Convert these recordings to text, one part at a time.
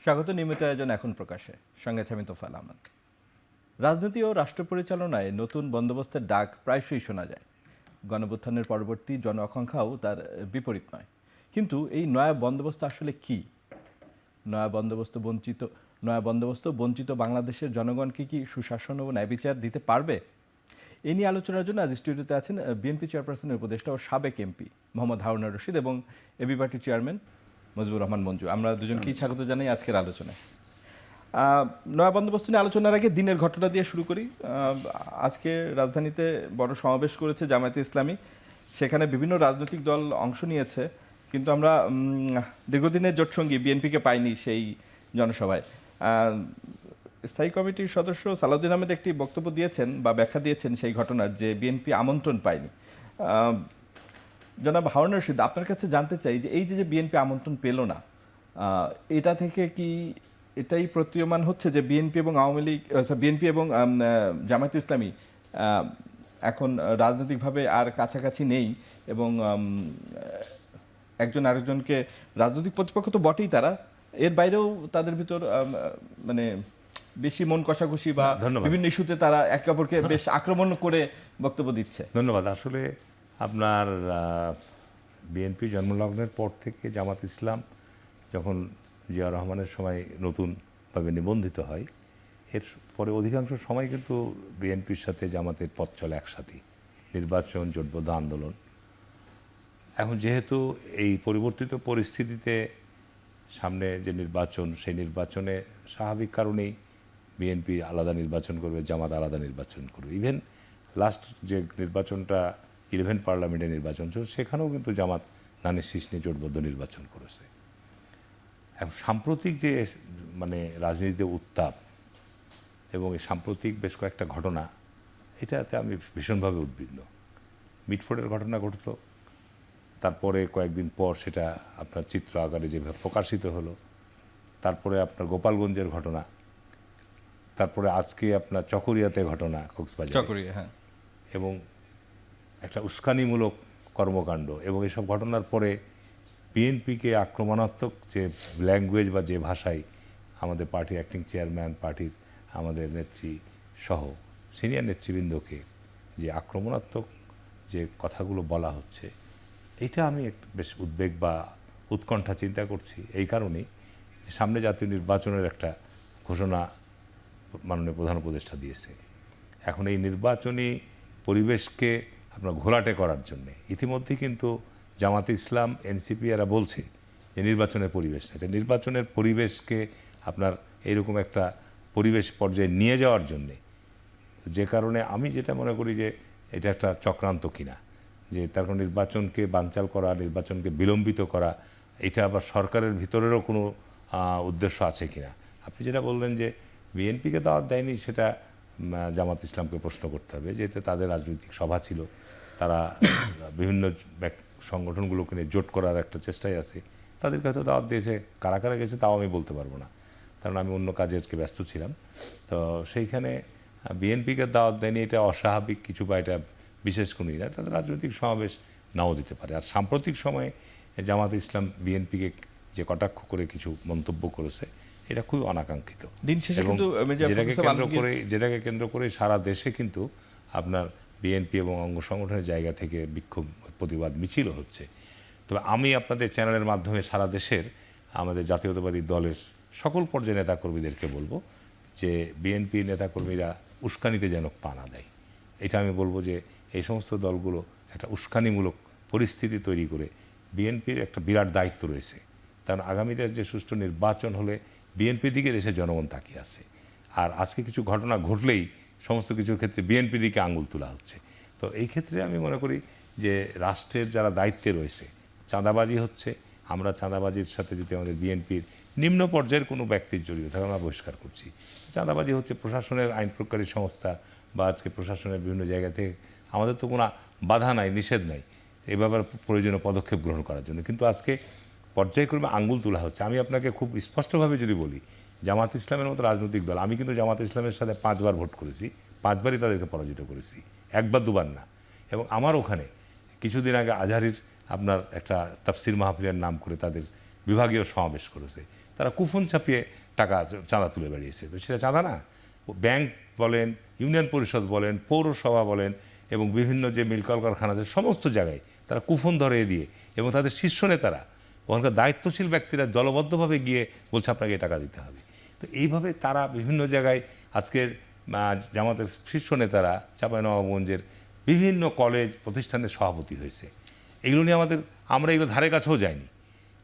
স্বাগত নিয়মিত আয়োজন এখন প্রকাশে, সঙ্গে আছে আমি তোফাল আহমদ। রাজনীতি ও রাষ্ট্র পরিচালনায় নতুন বন্দোবস্তের ডাক প্রায়শই শোনা যায়। গণঅভ্যুত্থানের পরবর্তী জন আকাঙ্ক্ষাও তার বিপরীত নয়। কিন্তু এই নয়া বন্দোবস্ত আসলে কি? নয়া বন্দোবস্ত বঞ্চিত বাংলাদেশের জনগণকে কি সুশাসন ও ন্যায় বিচার দিতে পারবে? এ নিয়ে আলোচনার জন্য আজ স্টুডিওতে আছেন বিএনপি চেয়ারপারসনের উপদেষ্টা ও সাবেক এমপি মোহাম্মদ হারুন রশিদ এবং এবি পার্টির চেয়ারম্যান মুজিবুর রহমান মঞ্জু। আমরা দুজনকেই স্বাগত জানাই আজকের আলোচনায়। নয়া বন্দোবস্ত নিয়ে আলোচনার আগে দিনের ঘটনা দিয়ে শুরু করি। আজকে রাজধানীতে বড় সমাবেশ করেছে জামায়াতে ইসলামী। সেখানে বিভিন্ন রাজনৈতিক দল অংশ নিয়েছে, কিন্তু আমরা দীর্ঘদিনের জোটসঙ্গী বিএনপিকে পাইনি সেই জনসভায়। স্থায়ী কমিটির সদস্য সালাউদ্দিন আহমেদ একটি বক্তব্য দিয়েছেন বা ব্যাখ্যা দিয়েছেন সেই ঘটনার, যে বিএনপি আমন্ত্রণ পায়নি। জনাব হারুন রশিদ, আপনার কাছে জানতে চাই যে এই যে বিএনপি আমন্ত্রণ পেল না, এটা থেকে কি এটাই প্রতীয়মান হচ্ছে যে বিএনপি এবং বিএনপি এবং জামায়াতে ইসলামী এখন রাজনৈতিকভাবে আর কাছাকাছি নেই এবং একজন আরেকজনকে, রাজনৈতিক প্রতিপক্ষ তো বটেই তারা, এর বাইরেও তাদের ভিতর মানে বেশি মন কষাকষি বা বিভিন্ন ইস্যুতে তারা একে অপরকে বেশ আক্রমণ করে বক্তব্য দিচ্ছে? ধন্যবাদ। আসলে আপনার বিএনপি জন্মলগ্নের পর থেকে জামাত ইসলাম যখন জিয়া রহমানের সময় নতুনভাবে নিবন্ধিত হয়, এর পরে অধিকাংশ সময় কিন্তু বিএনপির সাথে জামাতের পথ চলে একসাথে, নির্বাচন, জোটবদ্ধ আন্দোলন। এখন যেহেতু এই পরিবর্তিত পরিস্থিতিতে সামনে যে নির্বাচন, সেই নির্বাচনে স্বাভাবিক কারণেই বিএনপি আলাদা নির্বাচন করবে, জামাত আলাদা নির্বাচন করবে। ইভেন লাস্ট যে নির্বাচনটা 11 পার্লামেন্টের নির্বাচন ছিল, সেখানেও কিন্তু জামাত ধানের শীষ নিয়ে জোটবদ্ধ নির্বাচন করেছে। এখন সাম্প্রতিক যে রাজনীতিতে উত্তাপ এবং এই সাম্প্রতিক বেশ কয়েকটা ঘটনা, এটাতে আমি ভীষণভাবে উদ্বিগ্ন। মিটফোর্ডের ঘটনা ঘটল, তারপরে কয়েকদিন পর সেটা আপনার চিত্র আকারে যেভাবে প্রকাশিত হলো, তারপরে আপনার গোপালগঞ্জের ঘটনা, তারপরে আজকে আপনার চকরিয়াতে ঘটনা, কক্সবাজার, হ্যাঁ, এবং একটা উস্কানিমূলক কর্মকাণ্ড। এবং এসব ঘটনার পরে বিএনপিকে আক্রমণাত্মক যে ল্যাঙ্গুয়েজ বা যে ভাষায় আমাদের পার্টির অ্যাক্টিং চেয়ারম্যান, পার্টির আমাদের নেত্রী সহ সিনিয়র নেতৃবৃন্দকে যে আক্রমণাত্মক যে কথাগুলো বলা হচ্ছে, এইটা আমি বেশ উদ্বেগ বা উৎকণ্ঠা চিন্তা করছি। এই কারণেই যে সামনে জাতীয় নির্বাচনের একটা ঘোষণা মাননীয় প্রধান উপদেষ্টা দিয়েছে। এখন এই নির্বাচনী পরিবেশকে আপনার ঘোলাটে করার জন্যে ইতিমধ্যেই কিন্তু জামাতে ইসলাম, এনসিপি এরা বলছে যে নির্বাচনের পরিবেশ নেই। তো নির্বাচনের পরিবেশকে আপনার এইরকম একটা পরিবেশ পর্যায়ে নিয়ে যাওয়ার জন্যে, যে কারণে আমি যেটা মনে করি যে এটা একটা চক্রান্ত কিনা, যে তার নির্বাচনকে বানচাল করা, নির্বাচনকে বিলম্বিত করা, এটা আবার সরকারের ভিতরেরও কোনো উদ্দেশ্য আছে কিনা। আপনি যেটা বললেন যে বিএনপিকে দাওয়াত দেয়নি, সেটা জামাত ইসলামকে প্রশ্ন করতে হবে, যে এটা তাদের রাজনৈতিক সভা ছিল, তারা বিভিন্ন সংগঠনগুলোকে নিয়ে জোট করার একটা চেষ্টায় আছে, তাদেরকে হয়তো দাওয়াত দিয়েছে। কারা কারা গেছে তাও আমি বলতে পারবো না, কারণ আমি অন্য কাজে আজকে ব্যস্ত ছিলাম। তো সেইখানে বিএনপিকে দাওয়াত দেয়নি, এটা অস্বাভাবিক কিছু বা এটা বিশেষ কোনোই না, তাদের রাজনৈতিক সমাবেশ নাও দিতে পারে। আর সাম্প্রতিক সময়ে জামাত ইসলাম বিএনপিকে যে কটাক্ষ করে কিছু মন্তব্য করেছে, এটা খুবই অনাকাঙ্ক্ষিত। যেটাকে কেন্দ্র করে সারা দেশে কিন্তু আপনার বিএনপি এবং অঙ্গ সংগঠনের জায়গা থেকে বিক্ষোভ, প্রতিবাদ মিছিল হচ্ছে। তবে আমি আপনাদের চ্যানেলের মাধ্যমে সারা দেশের আমাদের জাতীয়তাবাদী দলের সকল পর্যায়ের নেতাকর্মীদেরকে বলবো যে বিএনপি নেতাকর্মীরা উস্কানিতে যেন পা না দেয়। এটা আমি বলবো যে এই সমস্ত দলগুলো একটা উস্কানিমূলক পরিস্থিতি তৈরি করে, বিএনপির একটা বিরাট দায়িত্ব রয়েছে, কারণ আগামীতে যে সুষ্ঠু নির্বাচন হলে বিএনপির দিকে দেশের জনগণ তাকিয়ে আছে। আর আজকে কিছু ঘটনা ঘটলেই সমস্ত কিছুর ক্ষেত্রে বিএনপির দিকে আঙুল তোলা হচ্ছে। তো এই ক্ষেত্রে আমি মনে করি যে রাষ্ট্রের যারা দায়িত্বে রয়েছে, চাঁদাবাজি হচ্ছে, আমরা চাঁদাবাজির সাথে যদি আমাদের বিএনপির নিম্ন পর্যায়ের কোনো ব্যক্তির জড়িত থাকে আমরা বহিষ্কার করছি। চাঁদাবাজি হচ্ছে প্রশাসনের আইন প্রয়োগকারী সংস্থা বা আজকে প্রশাসনের বিভিন্ন জায়গা থেকে, আমাদের তো কোনো বাধা নাই, নিষেধ নাই এ ব্যাপারে প্রয়োজনীয় পদক্ষেপ গ্রহণ করার জন্য, কিন্তু আজকে পর্যায়ক্রমে আঙ্গুল তোলা হচ্ছে। আমি আপনাকে খুব স্পষ্টভাবে যদি বলি, জামাত ইসলামের মতো রাজনৈতিক দল, আমি কিন্তু জামাত ইসলামের সাথে 5 বার ভোট করেছি, 5 বারই তাদেরকে পরাজিত করেছি, 1 বার 2 বার না। এবং আমার ওখানে কিছুদিন আগে আজহারির আপনার একটা তাফসির মাহফিলের নাম করে তাদের বিভাগীয় সমাবেশ করেছে। তারা কুপন ছাপিয়ে টাকা চাঁদা তুলে বেরিয়েছে। তো সেটা চাঁদা না, ব্যাংক বলেন, ইউনিয়ন পরিষদ বলেন, পৌরসভা বলেন এবং বিভিন্ন যে মিল কলকারখানা আছে সমস্ত জায়গায় তারা কুপন ধরিয়ে দিয়ে এবং তাদের শীর্ষ নেতারা, ওখানকার দায়িত্বশীল ব্যক্তিরা দলবদ্ধভাবে গিয়ে বলছে আপনাকে টাকা দিতে হবে। তো এইভাবে তারা বিভিন্ন জায়গায় আজকে জামাতের শীর্ষ নেতারা চাঁপাইনবাবগঞ্জের বিভিন্ন কলেজ প্রতিষ্ঠানের সভাপতি হয়েছে। এগুলো নিয়ে আমরা এগুলো ধারে কাছেও যাইনি।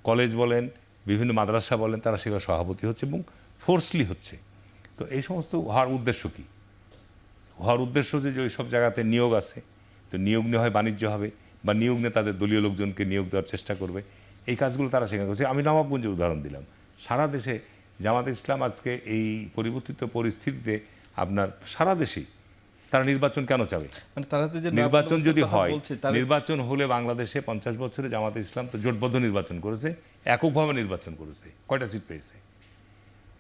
কলেজ বলেন, বিভিন্ন মাদ্রাসা বলেন, তারা সেগুলো সভাপতি হচ্ছে এবং ফোর্সলি হচ্ছে। তো এই সমস্ত হওয়ার উদ্দেশ্য কী? হওয়ার উদ্দেশ্য যে ওই সব জায়গাতে নিয়োগ আছে, তো নিয়োগ নিয়ে হয় বাণিজ্য হবে বা নিয়োগ নিয়ে তাদের দলীয় লোকজনকে নিয়োগ দেওয়ার চেষ্টা করবে। এই কাজগুলো তারা সেখানে করছে। আমি নবাবগঞ্জের উদাহরণ দিলাম। সারা দেশে জামাত ইসলাম আজকে এই পরিবর্তিত পরিস্থিতিতে আপনার সারা দেশেই তারা নির্বাচন কেন চাবে? মানে তারা যে নির্বাচন যদি হয়, নির্বাচন হলে বাংলাদেশে 50 বছরে জামাত ইসলাম তো জোটবদ্ধ নির্বাচন করেছে, এককভাবে নির্বাচন করেছে, কয়টা সিট পেয়েছে।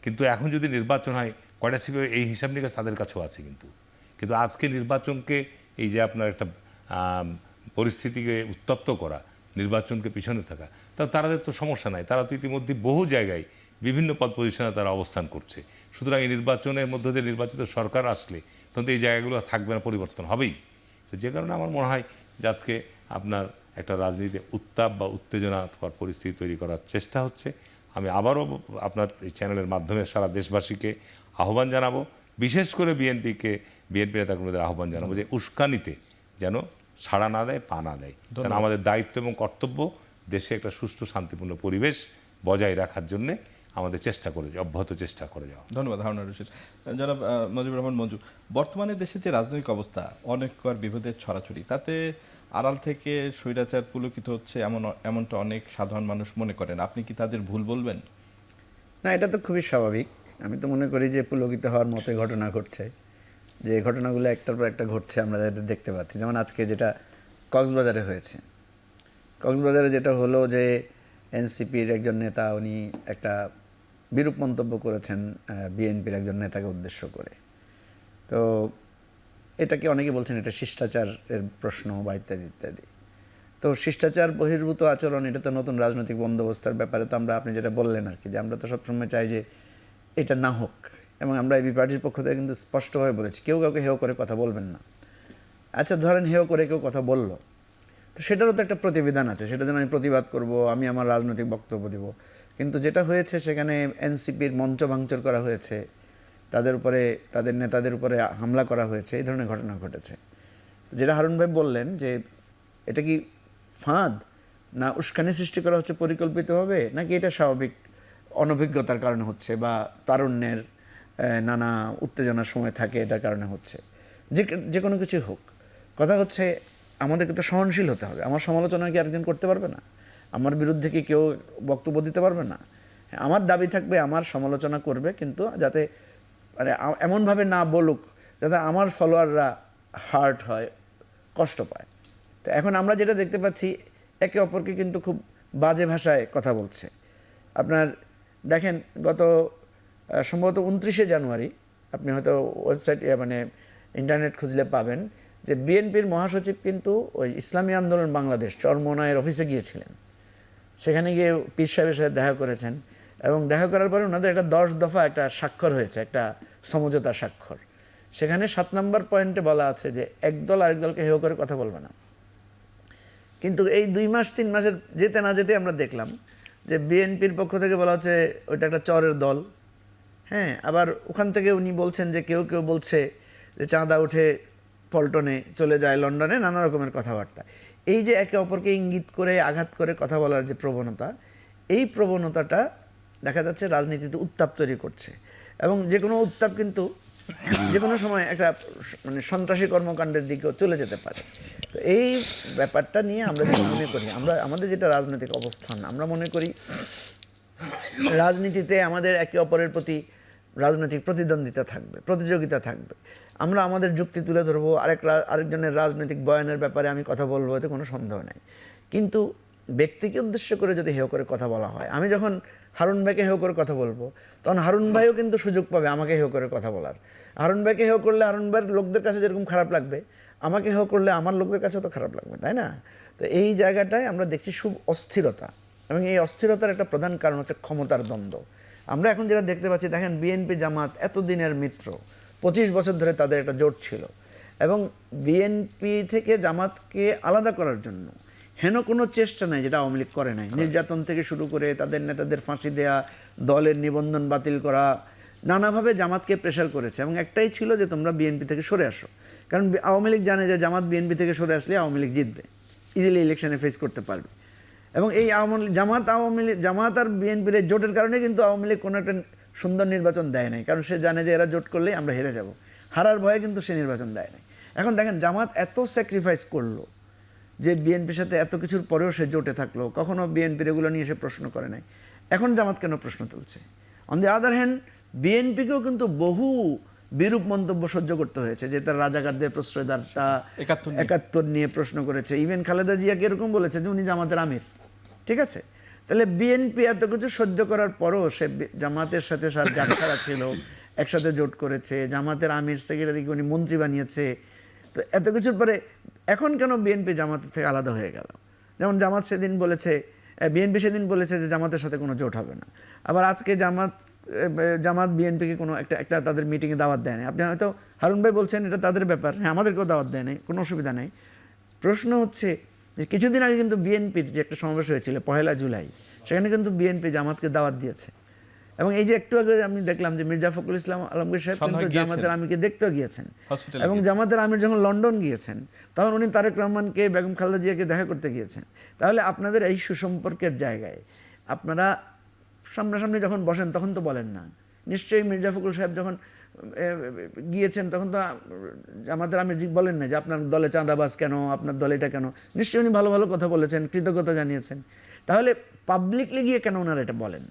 কিন্তু এখন যদি নির্বাচন হয় কয়টা সিট, এই হিসাব নিকাশ তাদের কাছেও আছে। কিন্তু আজকে নির্বাচনকে এই যে আপনার একটা পরিস্থিতিকে উত্তপ্ত করা, নির্বাচনকে পিছনে থাকা, তাদের তো সমস্যা নাই। তারা তো ইতিমধ্যে বহু জায়গায় বিভিন্ন পদ পজিশনে তারা অবস্থান করছে। সুতরাং এই নির্বাচনের মধ্য দিয়ে নির্বাচিত সরকার আসলে তখন এই জায়গাগুলো থাকবে না, পরিবর্তন হবেই। তো যে কারণে আমার মনে হয় যে আজকে আপনার একটা রাজনীতিতে উত্তাপ বা উত্তেজনাকর পরিস্থিতি তৈরি করার চেষ্টা হচ্ছে। আমি আবারও আপনার এই চ্যানেলের মাধ্যমে সারা দেশবাসীকে আহ্বান জানাবো, বিশেষ করে বিএনপি নেতাকর্মীদের আহ্বান জানাবো যে উস্কানিতে যেন ছাড়া না দেয়, পা না দেয়। কারণ আমাদের দায়িত্ব এবং কর্তব্য দেশে একটা সুষ্ঠু শান্তিপূর্ণ পরিবেশ বজায় রাখার জন্যে আমাদের অব্যাহত চেষ্টা করে যাওয়া। ধন্যবাদ হারুনুর রশিদ। জনাব মজিবুর রহমান মঞ্জু, বর্তমানে দেশের যে রাজনৈতিক অবস্থা, অনেকবার বিভেদের ছড়াছড়ি, তাতে আড়াল থেকে স্বৈরাচার পুলকিত হচ্ছে এমনটা অনেক সাধারণ মানুষ মনে করেন। আপনি কি তাদের ভুল বলবেন? না, এটা তো খুবই স্বাভাবিক। আমি তো মনে করি যে পুলকিত হওয়ার মতোই ঘটনা ঘটছে, যে ঘটনাগুলো একটার পর একটা ঘটছে আমরা যাদের দেখতে পাচ্ছি। যেমন আজকে যেটা কক্সবাজারে হয়েছে, কক্সবাজারে যেটা হলো যে এনসিপির একজন নেতা উনি একটা বিরূপ মন্তব্য করেছেন বিএনপির একজন নেতাকে উদ্দেশ্য করে। তো এটাকে অনেকে বলছেন এটা শিষ্টাচারের প্রশ্ন বা ইত্যাদি ইত্যাদি। তো শিষ্টাচার বহির্ভূত আচরণ, এটা তো নতুন রাজনৈতিক বন্দোবস্তের ব্যাপারে তো আপনি যেটা বললেন আর কি, যে আমরা তো সবসময় চাই যে এটা না হোক। এবং আমরা এই পার্টির পক্ষ থেকে কিন্তু স্পষ্টভাবে বলেছি কেউ কাউকে হেয় করে কথা বলবেন না। আচ্ছা, ধরেন হেয় করে কেউ কথা বললো, তো সেটারও তো একটা প্রতিবিধান আছে, সেটা যেন আমি প্রতিবাদ করব, আমি আমার রাজনৈতিক বক্তব্য দেব। কিন্তু যেটা হয়েছে সেখানে এনসিপির মঞ্চ ভাঙচুর করা হয়েছে, তাদের উপরে, তাদের নেতাদের উপরে হামলা করা হয়েছে, এই ধরনের ঘটনা ঘটেছে। যেটা হারুন ভাই বললেন যে এটা কি ফাঁদ না উস্কানি সৃষ্টি করা হচ্ছে পরিকল্পিতভাবে, নাকি এটা স্বাভাবিক অনভিজ্ঞতার কারণে হচ্ছে বা তারুণ্যের নানা উত্তেজনার সময় থাকে এটার কারণে হচ্ছে, যে কোনো কিছুই হোক, কথা হচ্ছে আমাদেরকে তো সহনশীল হতে হবে। আমার সমালোচনা কি আরেকজন করতে পারবে না? আমার বিরুদ্ধে কি কেউ বক্তব্য দিতে পারবে না? আমার দাবি থাকবে আমার সমালোচনা করবে, কিন্তু যাতে মানে এমনভাবে না বলুক যাতে আমার ফলোয়াররা হার্ট হয়, কষ্ট পায়। তো এখন আমরা যেটা দেখতে পাচ্ছি, একে অপরকে কিন্তু খুব বাজে ভাষায় কথা বলছে। আপনার দেখেন, গত সম্ভবত 29শে জানুয়ারি আপনি হয়তো ওয়েবসাইট মানে ইন্টারনেট খুঁজলে পাবেন যে বিএনপির মহাসচিব কিন্তু ওই ইসলামী আন্দোলন বাংলাদেশ চরমোনাইয়ের অফিসে গিয়েছিলেন। সেখানে গিয়ে পীর সাহেবের সাথে দেখা করেছেন এবং দেখা করার পরে ওনাদের একটা 10 দফা একটা স্বাক্ষর হয়েছে, একটা সমঝোতা স্বাক্ষর। সেখানে 7 নম্বর পয়েন্টে বলা আছে যে একদল আরেক দলকে হেয় করে কথা বলবে না। কিন্তু এই 2 মাস 3 মাসের যেতে না যেতে আমরা দেখলাম যে বিএনপির পক্ষ থেকে বলা হচ্ছে ওইটা একটা চরের দল। হ্যাঁ, আবার ওখান থেকে উনি বলছেন যে কেউ কেউ বলছে যে চাঁদা উঠে পল্টনে চলে যায়, লন্ডনে, নানা রকমের কথাবার্তা। এই যে একে অপরকে ইঙ্গিত করে আঘাত করে কথা বলার যে প্রবণতা, এই প্রবণতাটা দেখা যাচ্ছে রাজনীতিতে উত্তাপ তৈরি করছে। এবং যে কোনো উত্তাপ কিন্তু যে কোনো সময় একটা মানে সন্ত্রাসী কর্মকাণ্ডের দিকেও চলে যেতে পারে। তো এই ব্যাপারটা নিয়ে আমরা যেটা মনে করি, আমাদের যেটা রাজনৈতিক অবস্থান, আমরা মনে করি রাজনীতিতে আমাদের একে অপরের প্রতি রাজনৈতিক প্রতিদ্বন্দ্বিতা থাকবে, প্রতিযোগিতা থাকবে। আমরা আমাদের যুক্তি তুলে ধরবো, আরেকজনের রাজনৈতিক বয়ানের ব্যাপারে আমি কথা বলবো, এতে কোনো সন্দেহ নেই। কিন্তু ব্যক্তিকে উদ্দেশ্য করে যদি হেয় করে কথা বলা হয়, আমি যখন হারুন ভাইকে হেয় করে কথা বলবো, তখন হারুন ভাইও কিন্তু সুযোগ পাবে আমাকে হেয় করে কথা বলার। হারুন ভাইকে হেয় করলে হারুন ভাইয়ের লোকদের কাছে যেরকম খারাপ লাগবে, আমাকে হেয় করলে আমার লোকদের কাছেও তো খারাপ লাগবে, তাই না? তো এই জায়গাটায় আমরা দেখছি খুব অস্থিরতা, এবং এই অস্থিরতার একটা প্রধান কারণ হচ্ছে ক্ষমতার দ্বন্দ্ব। আমরা এখন যেটা দেখতে পাচ্ছি, দেখেন বিএনপি জামাত এতদিনের মিত্র, 25 বছর ধরে তাদের একটা জোট ছিল, এবং বিএনপি থেকে জামাতকে আলাদা করার জন্য হেন কোনো চেষ্টা নাই যেটা আওয়ামী লীগ করে নাই। নির্যাতন থেকে শুরু করে তাদের নেতাদের ফাঁসি দেয়া, দলের নিবন্ধন বাতিল করা, নানাভাবে জামাতকে প্রেশার করেছে, এবং একটাই ছিল যে তোমরা বিএনপি থেকে সরে আসো। কারণ আওয়ামী লীগ জানে যে জামাত বিএনপি থেকে সরে আসলে আওয়ামী লীগ জিতবে, ইজিলি ইলেকশনে ফেস করতে পারবে। এবং এই জামাত আর বিএনপির এই জোটের কারণে কিন্তু আওয়ামী লীগ কোনো একটা সুন্দর নির্বাচন দেয় নাই, কারণ সে জানে যে এরা জোট করলেই আমরা হেরে যাব, হারার ভয়ে কিন্তু সে নির্বাচন দেয় নাই। এখন দেখেন জামাত এত স্যাক্রিফাইস করলো যে বিএনপির সাথে এত কিছুর পরেও সে জোটে থাকলো, কখনো বিএনপির এগুলো নিয়ে সে প্রশ্ন করে নাই। এখন জামাত কেন প্রশ্ন তুলছে? অন দি আদার হ্যান্ড বিএনপিকেও কিন্তু বহু বিরূপ মন্তব্য সহ্য করতে হয়েছে, যে তার রাজাকারদের প্রশ্রয়দারটা 71 নিয়ে প্রশ্ন করেছে। ইভেন খালেদা জিয়াকে এরকম বলেছে যে উনি জামাতের আমির, ঠিক আছে? তাহলে বিএনপি এত কিছু সহ্য করার পরও সে জামাতের সাথে যারা ছিল একসাথে জোট করেছে, জামাতের আমির সেক্রেটারিকে উনি মন্ত্রী বানিয়েছে। তো এত কিছুর পরে এখন কেন বিএনপি জামাতের থেকে আলাদা হয়ে গেল? যেমন বিএনপি সেদিন বলেছে যে জামাতের সাথে কোনো জোট হবে না, আবার আজকে জামাত বিএনপিকে কোনো একটা তাদের মিটিংয়ে দাওয়াত দেয় নাই। আপনি হয়তো হারুন ভাই বলছেন এটা তাদের ব্যাপার, হ্যাঁ আমাদেরকেও দাওয়াত দেয় নাই, কোনো অসুবিধা নেই। প্রশ্ন হচ্ছে যে কিছুদিন আগে কিন্তু বিএনপির যে একটা সমাবেশ হয়েছিল 1 জুলাই, সেখানে কিন্তু বিএনপি জামাতকে দাওয়াত দিয়েছে। এবং এই যে একটু আগে আমি দেখলাম যে মির্জা ফখরুল ইসলাম আলমগীর সাহেব কিন্তু জামাতের আমিরকে দেখতেও গিয়েছেন, এবং জামাতের আমির যখন লন্ডন গিয়েছেন তখন উনি তারেক রহমানকে, বেগম খালেদা জিয়াকে দেখা করতে গিয়েছেন। তাহলে আপনাদের এই সুসম্পর্কের জায়গায় আপনারা সামনাসামনি যখন বসেন তখন তো বলেন না। নিশ্চয়ই মির্জা ফখরুল সাহেব যখন গিয়েছেন তখন তো আমাদের আমির বলেন না যে আপনার দলে চাঁদাবাজ কেন, আপনার দলে এটা কেন। নিশ্চয়ই উনি ভালো ভালো কথা বলেছেন, কৃতজ্ঞতা জানিয়েছেন। তাহলে পাবলিকলি গিয়ে কেন ওনারা এটা বলেন?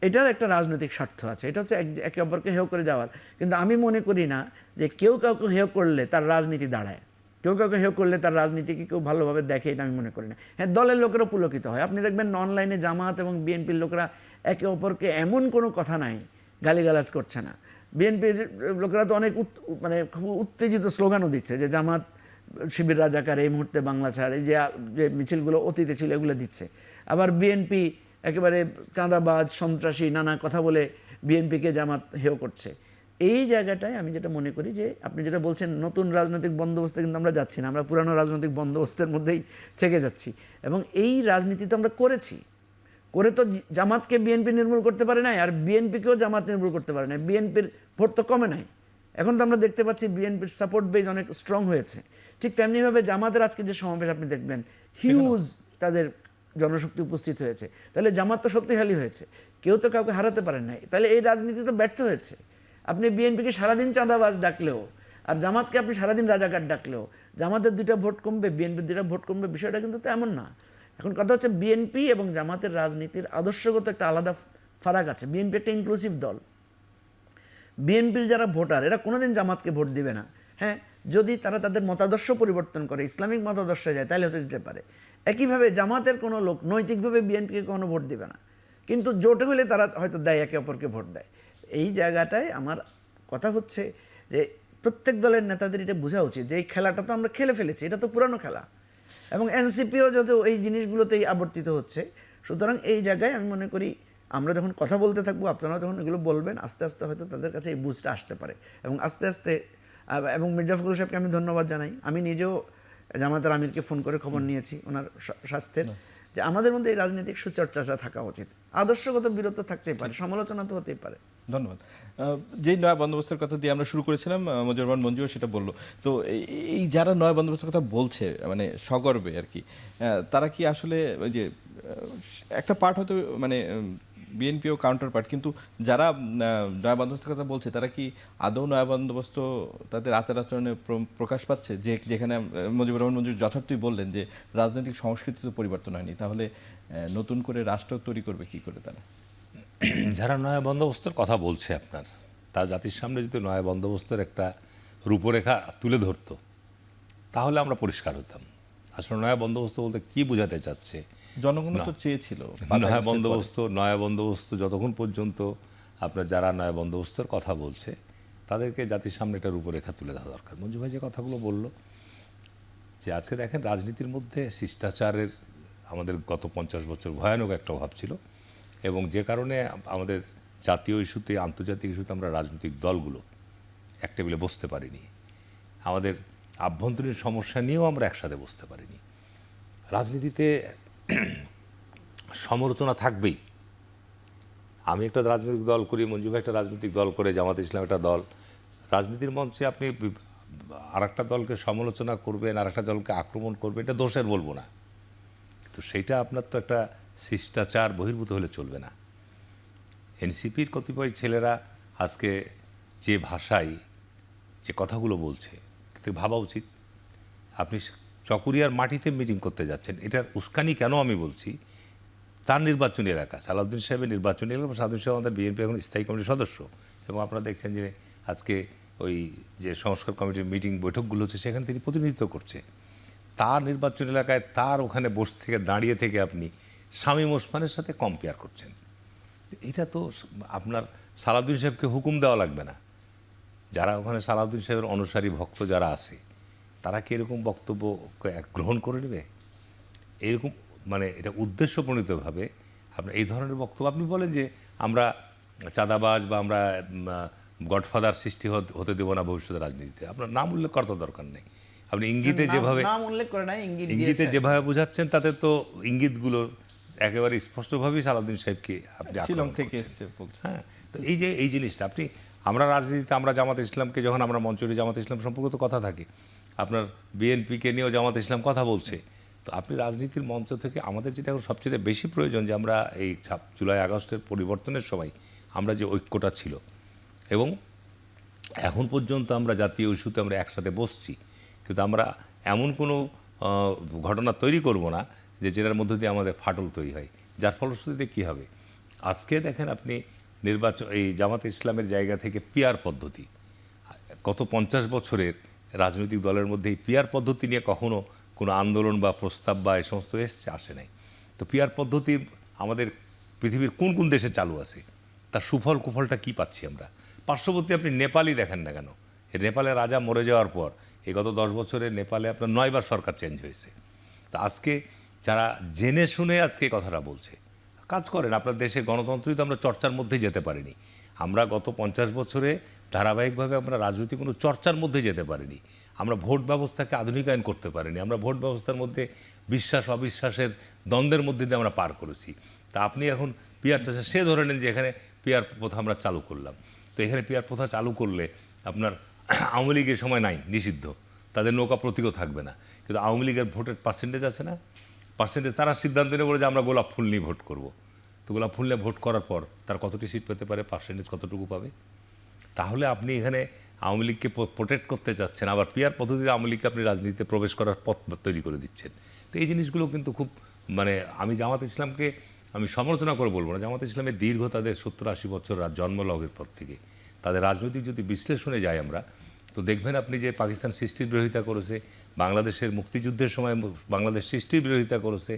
এটার একটা রাজনৈতিক স্বার্থ আছে, এটা হচ্ছে একে অপরকে হেয় করে যাওয়ার। কিন্তু আমি মনে করি না যে কেউ কাউকে হেয় করলে তার রাজনীতি দাঁড়ায়, কেউ কাউকে হেয় করলে তার রাজনীতিকে কেউ ভালোভাবে দেখে, এটা আমি মনে করি না। হ্যাঁ, দলের লোকেরা পুলকিত হয়। আপনি দেখবেন অনলাইনে জামাত এবং বিএনপির লোকেরা একে অপরকে এমন কোনো কথা নাই গালিগালাজ করছে না। বিএনপির লোকেরা তো অনেক খুব উত্তেজিত স্লোগানও দিচ্ছে যে জামাত শিবির রাজাকার, এই মুহূর্তে বাংলা ছাড়, এই যে মিছিলগুলো অতীতে ছিল এগুলো দিচ্ছে। আবার বিএনপি একেবারে চাঁদাবাজ, সন্ত্রাসী নানা কথা বলে বিএনপিকে জামাত হেয় করছে। এই জায়গাটায় আমি যেটা মনে করি যে আপনি যেটা বলছেন নতুন রাজনৈতিক বন্দোবস্তে কিন্তু আমরা যাচ্ছি না, আমরা পুরানো রাজনৈতিক বন্দোবস্তের মধ্যেই থেকে যাচ্ছি। এবং এই রাজনীতি তো আমরা করে তো জামাতকে বিএনপি নির্মূল করতে পারে নাই, আর বিএনপিকেও জামাত নির্মূল করতে পারে নাই। বিএনপির ভোট তো কমে নাই, এখন তো আমরা দেখতে পাচ্ছি বিএনপির সাপোর্ট বেজ অনেক স্ট্রং হয়েছে। ঠিক তেমনিভাবে জামাতের আজকে যে সমাবেশ আপনি দেখবেন, হিউজ তাদের জনশক্তি উপস্থিত হয়েছে। তাহলে জামাত তো শক্তিশালী হয়েছে, কেউ তো কাউকে হারাতে পারেন নাই। তাহলে এই রাজনীতি তো ব্যর্থ হয়েছে। আপনি বিএনপিকে সারাদিন চাঁদাবাজ ডাকলেও আর জামাতকে আপনি সারাদিন রাজাকার ডাকলেও জামাতের 2টা ভোট কমবে, বিএনপির 2টা ভোট কমবে, বিষয়টা কিন্তু তেমন না। এখন কথা হচ্ছে বিএনপি এবং জামাতের রাজনীতির আদর্শগত একটা আলাদা ফারাক আছে। বিএনপি একটা ইনক্লুসিভ দল। বিএনপির যারা ভোটার এরা কোনোদিন জামাতকে ভোট দিবে না। হ্যাঁ, যদি তারা তাদের মতাদর্শ পরিবর্তন করে, ইসলামিক মতাদর্শে যায়, তাহলে হতে দিতে পারে। একইভাবে জামাতের কোনো লোক নৈতিকভাবে বিএনপিকে কোনো ভোট দিবে না, কিন্তু জোটে হলে তারা হয়তো দেয়, একে অপরকে ভোট দেয়। এই জায়গাটায় আমার কথা হচ্ছে যে প্রত্যেক দলের নেতাদের এটা বোঝা উচিত যে এই খেলাটা তো আমরা খেলে ফেলেছি, এটা তো পুরানো খেলা, এবং এনসিপিও যত এই জিনিসগুলোতেই আবর্তিত হচ্ছে। সুতরাং এই জায়গায় আমি মনে করি আমরা যখন কথা বলতে থাকবো, আপনারা যখন এগুলো বলবেন, আস্তে আস্তে হয়তো তাদের কাছে এই বুঝটা আসতে পারে। এবং আস্তে আস্তে, এবং মির্জা ফখরুল সাহেবকে আমি ধন্যবাদ জানাই। আমি নিজেও জামাতের আমিরকে ফোন করে খবর নিয়েছি ওনার স্বাস্থ্যের, যে আমাদের মধ্যে এই রাজনৈতিক সুচর্চা থাকা উচিত। আদর্শগত বিরত থাকতেই পারে, সমালোচনা তো হতেই পারে। ধন্যবাদ। যেই নয়া বন্দোবস্তের কথা দিয়ে আমরা শুরু করেছিলাম, মজিবুর রহমান মঞ্জুও সেটা বললো। তো এই যারা নয়া বন্দোবস্তের কথা বলছে মানে সগর্বে আর কি, তারা কি আসলে ওই যে একটা পার্ট হয়তো মানে বিএনপিও কাউন্টার পার্ট, কিন্তু যারা নয়া বন্দোবস্তের কথা বলছে তারা কি আদৌ নয়া বন্দোবস্ত তাদের আচার আচরণে প্রকাশ পাচ্ছে? যেখানে মজিবুর রহমান মঞ্জুর যথার্থই বললেন যে রাজনৈতিক সংস্কৃতি তো পরিবর্তন হয়নি, তাহলে নতুন করে রাষ্ট্র তৈরি করবে কি করে তারা? যারা নয়া বন্দোবস্তের কথা বলছে আপনার, তার জাতির সামনে যদি নয়া বন্দোবস্তের একটা রূপরেখা তুলে ধরতো তাহলে আমরা পরিষ্কার হতাম। আসলে নয়া বন্দোবস্ত বলতে কি বোঝাতে চাচ্ছে? জনগণ তো চেয়েছিল নয়া বন্দোবস্ত যতক্ষণ পর্যন্ত আপনার যারা নয়া বন্দোবস্তের কথা বলছে তাদেরকে জাতির সামনে একটা রূপরেখা তুলে দেওয়া দরকার। মঞ্জু ভাই যে কথাগুলো বললো, যে আজকে দেখেন রাজনীতির মধ্যে শিষ্টাচারের আমাদের গত 50 বছর ভয়ানক একটা অভাব ছিল, এবং যে কারণে আমাদের জাতীয় ইস্যুতে, আন্তর্জাতিক ইস্যুতে আমরা রাজনৈতিক দলগুলো এক টেবিলে বসতে পারিনি। আমাদের আভ্যন্তরীণ সমস্যা নিয়েও আমরা একসাথে বসতে পারিনি। রাজনীতিতে সমালোচনা থাকবেই। আমি একটা রাজনৈতিক দল করি, মঞ্জু ভাই একটা রাজনৈতিক দল করে, জামাত ইসলাম একটা দল। রাজনীতির মঞ্চে আপনি আর একটা দলকে সমালোচনা করবেন, আর একটা দলকে আক্রমণ করবেন, এটা দোষের বলবো না, কিন্তু সেইটা আপনার তো একটা শিষ্টাচার বহির্ভূত হলে চলবে না। এনসিপির কতিপয় ছেলেরা আজকে যে ভাষায় যে কথাগুলো বলছে, তাতে ভাবা উচিত। আপনি চকরিয়ার মাটিতে মিটিং করতে যাচ্ছেন, এটার উস্কানি কেন আমি বলছি, তার নির্বাচনী এলাকা, সালাউদ্দিন সাহেবের নির্বাচনী এলাকা। সালাউদ্দিন সাহেব আমাদের বিএনপি এখন স্থায়ী কমিটির সদস্য, এবং আপনারা দেখছেন যে আজকে ওই যে সংস্কার কমিটির মিটিং বৈঠকগুলো হচ্ছে, সেখানে তিনি প্রতিনিধিত্ব করছে। তার নির্বাচনী এলাকায় তার ওখানে বসে থেকে, দাঁড়িয়ে থেকে আপনি শামীম ওসমানের সাথে কম্পেয়ার করছেন। এটা তো আপনার সালাউদ্দিন সাহেবকে হুকুম দেওয়া লাগবে না। যারা ওখানে সালাউদ্দিন সাহেবের অনুসারী ভক্ত যারা আছে, তারা কি এরকম বক্তব্য গ্রহণ করে নেবে? এরকম মানে এটা উদ্দেশ্যপ্রণীতভাবে আপনার এই ধরনের বক্তব্য, আপনি বলেন যে আমরা চাঁদাবাজ বা আমরা গডফাদার সৃষ্টি হতে দেবো না ভবিষ্যতে রাজনীতিতে, আপনার নাম উল্লেখ করার তো দরকার নেই। আপনি ইঙ্গিতে যেভাবে নাম উল্লেখ করে নাই, ইঙ্গিতে যেভাবে বোঝাচ্ছেন, তাতে তো ইঙ্গিতগুলো একেবারে স্পষ্টভাবেই সালাউদ্দিন সাহেবকে আপনি শিলং আক্রমণ থেকে করছেন। এসছে বলছে। হ্যাঁ, তো এই যে এই জিনিসটা আপনি, আমরা রাজনীতিতে আমরা জামাত ইসলামকে যখন আমরা মঞ্চে জামাত ইসলাম সম্পর্কে তো কথা থাকে, আপনার বিএনপিকে নিয়েও জামাত ইসলাম কথা বলছে। তো আপনি রাজনীতির মঞ্চ থেকে আমাদের যেটা এখন সবচেয়ে বেশি প্রয়োজন, যে আমরা এই জুলাই আগস্টের পরিবর্তনের সময় আমরা যে ঐক্যটা ছিল, এবং এখন পর্যন্ত আমরা জাতীয় ইস্যুতে আমরা একসাথে বসছি, কিন্তু আমরা এমন কোনো ঘটনা তৈরি করব না যেটার মধ্য দিয়ে আমাদের ফাটল তৈরি হয়, যার ফলশ্রুতিতে কী হবে। আজকে দেখেন আপনি নির্বাচন, এই জামাত ইসলামের জায়গা থেকে পিয়ার পদ্ধতি, গত 50 বছরের রাজনৈতিক দলের মধ্যে এই পিয়ার পদ্ধতি নিয়ে কখনো কোনো আন্দোলন বা প্রস্তাব বা এই সমস্ত আসে নাই। তো পিয়ার পদ্ধতি আমাদের পৃথিবীর কোন কোন দেশে চালু আছে, তার সুফল কুফলটা কী পাচ্ছি আমরা? পার্শ্ববর্তী আপনি নেপালই দেখেন না কেন, এই নেপালের রাজা মরে যাওয়ার পর এই গত 10 বছরে নেপালে আপনার 9 বার সরকার চেঞ্জ হয়েছে। তা আজকে যারা জেনে শুনে আজকে কথাটা বলছে, কাজ করেন, আপনার দেশে গণতন্ত্রই তো আমরা চর্চার মধ্যে যেতে পারিনি। আমরা গত 50 বছরে ধারাবাহিকভাবে আমরা রাজনৈতিক কোনো চর্চার মধ্যে যেতে পারিনি। আমরা ভোট ব্যবস্থাকে আধুনিকায়ন করতে পারিনি। আমরা ভোট ব্যবস্থার মধ্যে বিশ্বাস অবিশ্বাসের দ্বন্দ্বের মধ্যে দিয়ে আমরা পার করেছি। তা আপনি এখন পিয়ার চাষে সে ধরে নেন যে এখানে পিয়ার প্রথা আমরা চালু করলাম, তো এখানে পিয়ার প্রথা চালু করলে আপনার আওয়ামী লীগের সময় নাই, নিষিদ্ধ, তাদের নৌকা প্রতীকও থাকবে না, কিন্তু আওয়ামী লীগের ভোটের পার্সেন্টেজ আছে না, পার্সেন্টেজ তারা সিদ্ধান্ত নেবে যে আমরা গোলাপ ফুল নিয়ে ভোট করব। তো গোলাপ ফুল নিয়ে ভোট করার পর তার কতটি সিট পেতে পারে, পার্সেন্টেজ কতটুকু পাবে? তাহলে আপনি এখানে আওয়ামী লীগকে প্রোটেক্ট করতে চাচ্ছেন, আবার পিয়ার পদ্ধতিতে আওয়ামী লীগকে আপনি রাজনীতিতে প্রবেশ করার পথ তৈরি করে দিচ্ছেন। তো এই জিনিসগুলো কিন্তু খুব মানে, আমি জামাত ইসলামকে আমি সমালোচনা করে বলবো না। জামাত ইসলামের দীর্ঘ তাদের 70-80 বছর জন্মলগ্নের পর থেকে তাদের রাজনৈতিক যদি বিশ্লেষণে যাই আমরা, তো দেখবেন আপনি যে পাকিস্তান সৃষ্টির বিরোধিতা করেছে, বাংলাদেশের মুক্তিযুদ্ধের সময় বাংলাদেশ সৃষ্টির বিরোধিতা করেছে,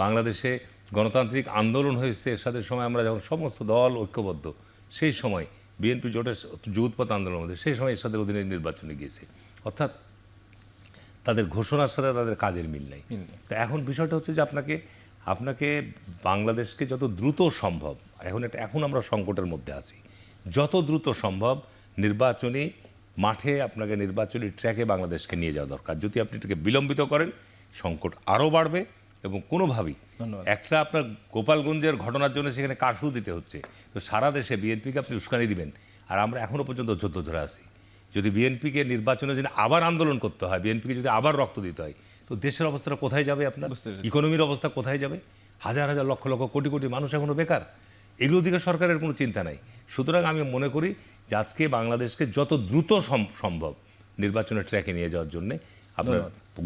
বাংলাদেশে গণতান্ত্রিক আন্দোলন হয়েছে এরশাদের সময়, আমরা যখন সমস্ত দল ঐক্যবদ্ধ, সেই সময় বিএনপি জোটের যুগপৎ আন্দোলনের মধ্যে সেই সময় এরশাদের অধীনে নির্বাচনে গিয়েছে। অর্থাৎ তাদের ঘোষণার সাথে তাদের কাজের মিল নেই। তো এখন বিষয়টা হচ্ছে যে আপনাকে বাংলাদেশকে যত দ্রুত সম্ভব, এখন আমরা সংকটের মধ্যে আছি, যত দ্রুত সম্ভব নির্বাচনী মাঠে আপনাকে নির্বাচনী ট্র্যাকে বাংলাদেশকে নিয়ে যাওয়া দরকার। যদি আপনি এটাকে বিলম্বিত করেন, সংকট আরও বাড়বে, এবং কোনোভাবেই একটা আপনার গোপালগঞ্জের ঘটনার জন্য সেখানে কারফিউ দিতে হচ্ছে। তো সারা দেশে বিএনপিকে আপনি উস্কানি দিবেন, আর আমরা এখনও পর্যন্ত যুদ্ধ ধরে আছি। যদি বিএনপিকে নির্বাচনের জন্য আবার আন্দোলন করতে হয়, বিএনপিকে যদি আবার রক্ত দিতে হয়, তো দেশের অবস্থাটা কোথায় যাবে? আপনার ইকোনমির অবস্থা কোথায় যাবে? হাজার হাজার লক্ষ লক্ষ কোটি কোটি মানুষ এখনও বেকার। এগুলো দিকে সরকারের কোনো চিন্তা নাই। সুতরাং আমি মনে করি যে আজকে বাংলাদেশকে যত দ্রুত সম্ভব নির্বাচনের ট্র্যাকে নিয়ে যাওয়ার জন্যে আপনার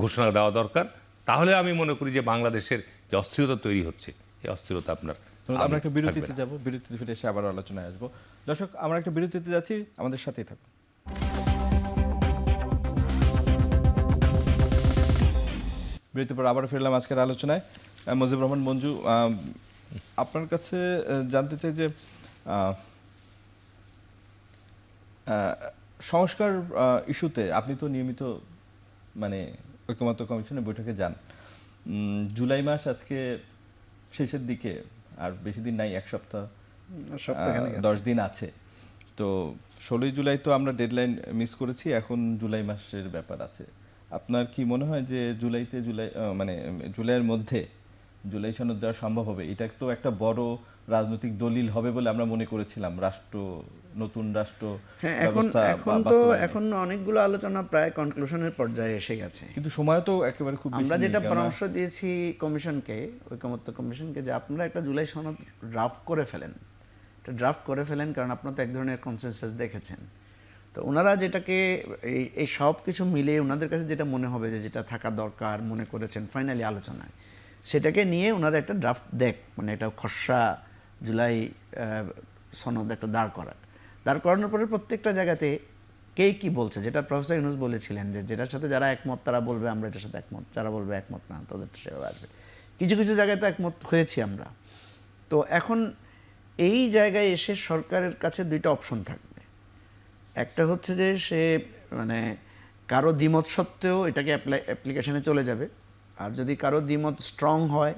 ঘোষণা দেওয়া দরকার। তাহলে আমি মনে করি যে বাংলাদেশের যে অস্থিরতা তৈরি হচ্ছে, এই অস্থিরতা আপনার। আমরা একটা বিরতিতে যাব, বিরতিতে ফিরে এসে আবার আলোচনায় আসবো। দর্শক, আমরা একটা বিরতিতে যাচ্ছি, আমাদের সাথেই থাকুন। বিরতির পর আবার ফিরলাম আজকের আলোচনায়। মুজিবুর রহমান মঞ্জু, আপনার কাছে জানতে চাই যে সংস্কার ইস্যুতে আপনি তো নিয়মিত মানে ঐকমত্য কমিশনের বৈঠকে যান। জুলাই মাস আজকে শেষের দিকে, আর বেশি দিন নাই, 1 সপ্তাহ সপ্তাহখানেক আছে। 10 দিন আছে। তো 16 জুলাই তো আমরা ডেডলাইন মিস করেছি, এখন জুলাই মাসের ব্যাপার আছে। আপনার কি মনে হয় যে জুলাইয়ের মধ্যে জুলাই সনদ দেওয়া সম্ভব হবে? এটা তো একটা বড় রাজনৈতিক দলিল হবে বলে আমরা মনে করেছিলাম নতুন রাষ্ট্র হ্যাঁ, ব্যবস্থা এখন অনেকগুলো আলোচনা প্রায় কনক্লুশনের পর্যায়ে এসে গেছে। কিন্তু সময় তো একেবারে খুব বেশি আমরা নেই, যেটা কেননা- পরামর্শ দিয়েছি কমিশনকে, ঐকমত্য কমিশনকে, যে আপনারা একটা জুলাই সনদ ড্রাফট করে ফেলেন, কারণ আপনারা তো এক ধরনের কনসেনসাস দেখেছেন। তো ওনারা যেটাকে এই সব কিছু মিলে ওনাদের কাছে যেটা মনে হবে যে যেটা থাকা দরকার মনে করেছেন ফাইনালি আলোচনায়, সেটাকে নিয়ে ওনারা একটা ড্রাফট মানে একটা খসড়া জুলাই সনদ একটা দাঁড় করানোর পরে প্রত্যেকটা জায়গাতে কে কি বলছে, যেটা প্রফেসর ইউনূস বলেছিলেন যে যেটার সাথে যারা একমত তারা বলবে আমরা এটার সাথে একমত, যারা বলবে একমত না তাদের সেভাবে আসবে। কিছু কিছু জায়গায় তো একমত হয়েছি আমরা। তো এখন এই জায়গায় এসে সরকারের কাছে দুইটা অপশন থাকবে। একটা হচ্ছে যে সে মানে কারো দ্বিমত সত্ত্বেও এটাকে অ্যাপ্লিকেশনে চলে যাবে, আর যদি কারো দ্বিমত স্ট্রং হয়,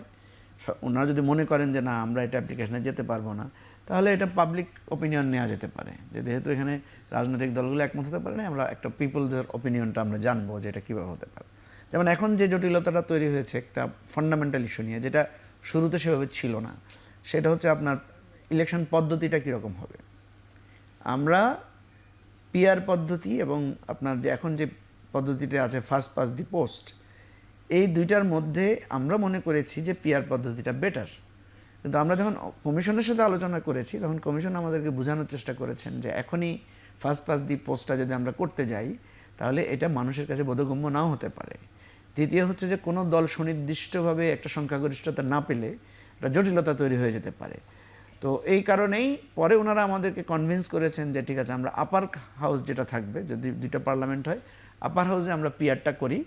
ওনারা যদি মনে করেন যে না আমরা এটা অ্যাপ্লিকেশনে যেতে পারবো না, তাহলে এটা পাবলিক ওপিনিয়ন নেওয়া যেতে পারে, যে যেহেতু এখানে রাজনৈতিক দলগুলো একমত হতে পারে না, আমরা একটা পিপলদের ওপিনিয়নটা আমরা জানবো যে এটা কীভাবে হতে পারে। যেমন এখন যে জটিলতাটা তৈরি হয়েছে একটা ফান্ডামেন্টাল ইস্যু নিয়ে, যেটা শুরুতে সেভাবে ছিল না, সেটা হচ্ছে আপনার ইলেকশন পদ্ধতিটা কীরকম হবে। আমরা পিআর পদ্ধতি এবং আপনার যে এখন যে পদ্ধতিটা আছে ফার্স্ট পাস্ট দি পোস্ট, এই দুইটার মধ্যে আমরা মনে করেছি যে পিআর পদ্ধতিটা বেটার। কিন্তু আমরা যখন কমিশনের সাথে আলোচনা করেছি তখন কমিশন আমাদেরকে বোঝানোর চেষ্টা করেছেন যে এখনই ফার্স্ট পাস্ট দি পোস্টটা যদি আমরা করতে যাই তাহলে এটা মানুষের কাছে বোধগম্য নাও হতে পারে। দ্বিতীয় হচ্ছে যে কোনো দল সুনির্দিষ্টভাবে একটা সংখ্যাগরিষ্ঠতা না পেলে একটা জটিলতা তৈরি হয়ে যেতে পারে। তো এই কারণেই পরে ওনারা আমাদেরকে কনভিন্স করেছেন যে ঠিক আছে আমরা আপার হাউস যেটা থাকবে, যদি দুইটা পার্লামেন্ট হয় আপার হাউসে আমরা পিআরটা করি,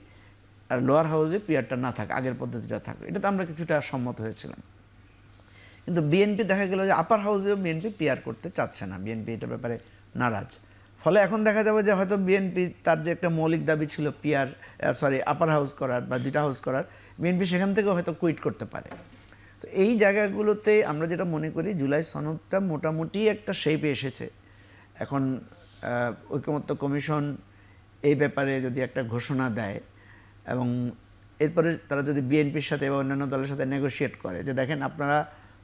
আর লোয়ার হাউসে পিআরটা না থাকে, আগের পদ্ধতিটা থাকবে। এটাতে আমরা কিছুটা সম্মত হয়েছিলাম। কিন্তু বিএনপি দেখা গেল যে আপার হাউসেও বিএনপি পিআর করতে চাচ্ছে না, বিএনপি এটার ব্যাপারে নারাজ। ফলে এখন দেখা যাবে যে হয়তো বিএনপি তার যে একটা মৌলিক দাবি ছিল আপার হাউস করার বা দুইটা হাউস করার, বিএনপি সেখান থেকেও হয়তো কুইট করতে পারে। তো এই জায়গাগুলোতে আমরা যেটা মনে করি জুলাই সনদটা মোটামুটি একটা শেপে এসেছে। এখন ঐকমত্য কমিশন এই ব্যাপারে যদি একটা ঘোষণা দেয় এবং এরপরে তারা যদি বিএনপির সাথে বা অন্যান্য দলের সাথে নেগোশিয়েট করে যে দেখেন আপনারা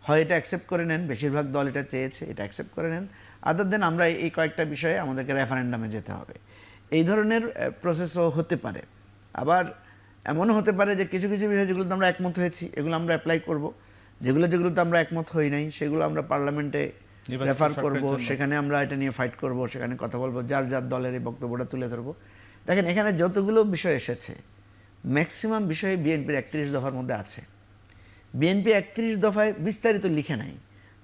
হয় এটা অ্যাকসেপ্ট করে নেন, বেশিরভাগ দল এটা চেয়েছে, এটা অ্যাকসেপ্ট করে নেন, আদার দেন আমরা এই কয়েকটা বিষয়ে আমাদেরকে রেফারেন্ডামে যেতে হবে, এই ধরনের প্রসেসও হতে পারে। আবার এমনও হতে পারে যে কিছু কিছু বিষয় যেগুলোতে আমরা একমত হয়েছি এগুলো আমরা অ্যাপ্লাই করব, যেগুলোতে আমরা একমত হই নাই সেগুলো আমরা পার্লামেন্টে রেফার করব, সেখানে আমরা এটা নিয়ে ফাইট করব, সেখানে কথা বলবো, যার যার দলের এই বক্তব্যটা তুলে ধরবো। দেখেন এখানে যতগুলো বিষয় এসেছে ম্যাক্সিমাম বিষয় বিএনপির 31 দফার মধ্যে আছে। বিএনপি 31 দফায় বিস্তারিত লিখে নাই।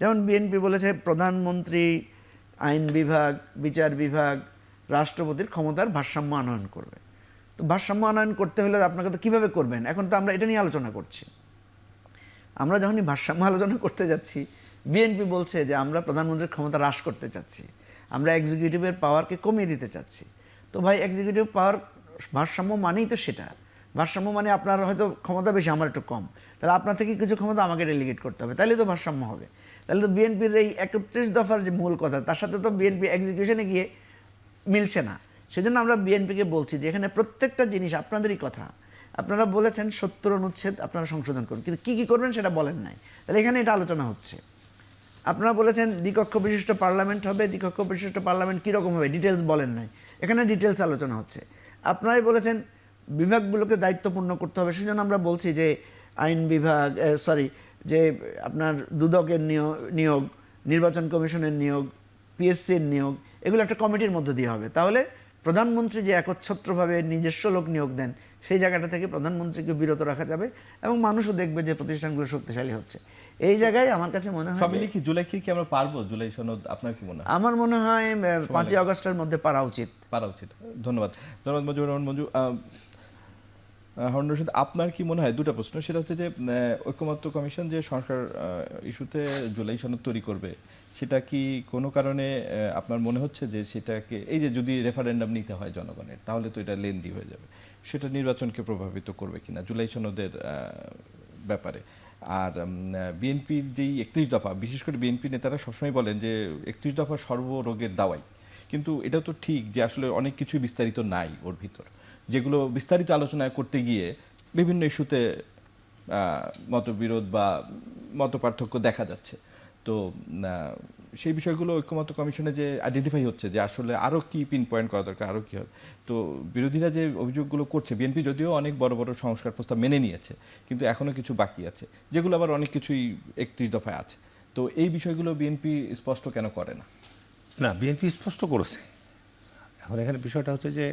যেমন বিএনপি বলেছে প্রধানমন্ত্রী, আইন বিভাগ, বিচার বিভাগ, রাষ্ট্রপতির ক্ষমতার ভারসাম্য আনয়ন করবে। তো ভারসাম্য আনয়ন করতে হলে আপনাকে তো কীভাবে করবেন, এখন তো আমরা এটা নিয়ে আলোচনা করছি। আমরা যখনই ভারসাম্য আলোচনা করতে যাচ্ছি বিএনপি বলছে যে আমরা প্রধানমন্ত্রীর ক্ষমতা হ্রাস করতে চাচ্ছি, আমরা এক্সিকিউটিভের পাওয়ারকে কমিয়ে দিতে চাচ্ছি। তো ভাই এক্সিকিউটিভ পাওয়ার ভারসাম্য মানেই তো সেটা, ভারসাম্য মানে আপনার হয়তো ক্ষমতা বেশি আমার একটু কম, তাহলে আপনার থেকে কিছু ক্ষমতা আমাকে ডেলিগেট করতে হবে, তাহলে তো ভারসাম্য হবে। তাহলে তো বিএনপির এই 31 দফার যে মূল কথা তার সাথে তো বিএনপি এক্সিকিউশনে গিয়ে মিলছে না। সেজন্য আমরা বিএনপিকে বলছি যে এখানে প্রত্যেকটা জিনিস আপনাদেরই কথা, আপনারা বলেছেন 70 অনুচ্ছেদ আপনারা সংশোধন করুন, কিন্তু কী কী করবেন সেটা বলেন নাই, তাহলে এখানে এটা আলোচনা হচ্ছে। আপনারা বলেছেন দ্বিকক্ষ বিশিষ্ট পার্লামেন্ট হবে, দ্বিকক্ষ বিশিষ্ট পার্লামেন্ট কীরকম হবে ডিটেলস বলেন নাই, এখানে ডিটেলস আলোচনা হচ্ছে। আপনারাই বলেছেন বিভাগগুলোকে দায়িত্বপূর্ণ করতে হবে, সেজন্য আমরা বলছি যে আইন বিভাগ যে আপনার দুদকের নিয়োগ, নির্বাচন কমিশনের নিয়োগ, পিএসসির নিয়োগ, এগুলো একটা কমিটির মধ্যে দিয়ে হবে। তাহলে প্রধানমন্ত্রী যে একচ্ছত্রভাবে নিজস্ব লোক নিয়োগ দেন সেই জায়গাটা থেকে প্রধানমন্ত্রীকে বিরত রাখা যাবে এবং মানুষও দেখবে যে প্রতিষ্ঠানগুলো শক্তিশালী হচ্ছে। এই জায়গায় আমার কাছে মনে হয় জুলাই কি আমরা পারবো জুলাই সনদ, আপনার কি মনে হয়? আমার মনে হয় 5ই আগস্টের মধ্যে পারা উচিত। ধন্যবাদ মঞ্জুর রহমান মঞ্জু। হারুন রশিদ, আপনার কি মনে হয়? দুটো প্রশ্ন, সেটা হচ্ছে যে ঐকমত্য কমিশন যে সরকার ইস্যুতে জুলাই সনদ তৈরি করবে সেটা কি কোনো কারণে আপনার মনে হচ্ছে যে সেটাকে এই যে যদি রেফারেন্ডাম নিতে হয় জনগণের তাহলে তো এটা লেন্দি হয়ে যাবে, সেটা নির্বাচনকে প্রভাবিত করবে কিনা জুলাই সনদের ব্যাপারে? আর বিএনপির যেই 31 দফা, বিশেষ করে বিএনপি নেতারা সবসময় বলেন যে 31 দফা সর্বরোগের দাওয়াই, কিন্তু এটা তো ঠিক যে আসলে অনেক কিছুই বিস্তারিত নাই ওর ভিতর, যেগুলো বিস্তারিত আলোচনা করতে গিয়ে বিভিন্ন ইস্যুতে মতবিরোধ বা মতপার্থক্য দেখা যাচ্ছে। তো সেই বিষয়গুলো ঐক্যমত্য কমিশনে যে আইডেন্টিফাই হচ্ছে যে আসলে আরও কি পিন পয়েন্ট করা দরকার, আরও কী হয়। তো বিরোধীরা যে অভিযোগগুলো করছে, বিএনপি যদিও অনেক বড় বড় সংস্কার প্রস্তাব মেনে নিয়েছে, কিন্তু এখনও কিছু বাকি আছে, যেগুলো আবার অনেক কিছুই 31 দফায় আছে। তো এই বিষয়গুলো বিএনপি স্পষ্ট কেন করে না? না, বিএনপি স্পষ্ট করেছে। এখন এখানে বিষয়টা হচ্ছে যে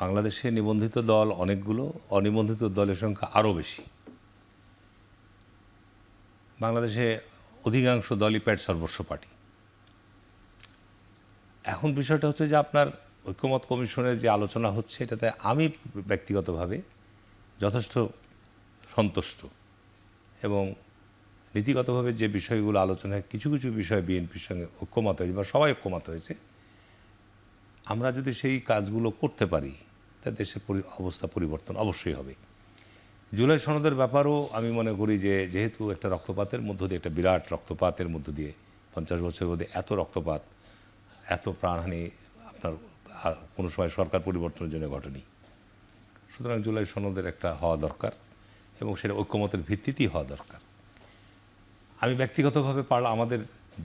বাংলাদেশে নিবন্ধিত দল অনেকগুলো, অনিবন্ধিত দলের সংখ্যা আরও বেশি। বাংলাদেশে অধিকাংশ দলই পেট সর্বস্ব পার্টি। এখন বিষয়টা হচ্ছে যে আপনার ঐক্যমত কমিশনের যে আলোচনা হচ্ছে, এটাতে আমি ব্যক্তিগতভাবে যথেষ্ট সন্তুষ্ট, এবং নীতিগতভাবে যে বিষয়গুলো আলোচনায় কিছু কিছু বিষয় বিএনপির সঙ্গে ঐক্যমত হয়েছে বা সবাই ঐক্যমত হয়েছে, আমরা যদি সেই কাজগুলো করতে পারি তা দেশের অবস্থা পরিবর্তন অবশ্যই হবে। জুলাই সনদের ব্যাপারও আমি মনে করি যে যেহেতু একটা রক্তপাতের মধ্য দিয়ে, একটা বিরাট রক্তপাতের মধ্য দিয়ে 50 বছরের মধ্যে এত রক্তপাত, এত প্রাণহানি আপনার কোনো সময় সরকার পরিবর্তনের জন্য ঘটেনি। সুতরাং জুলাই সনদের একটা হওয়া দরকার, এবং সেটা ঐক্যমতের ভিত্তিতেই হওয়া দরকার। আমি ব্যক্তিগতভাবে আমাদের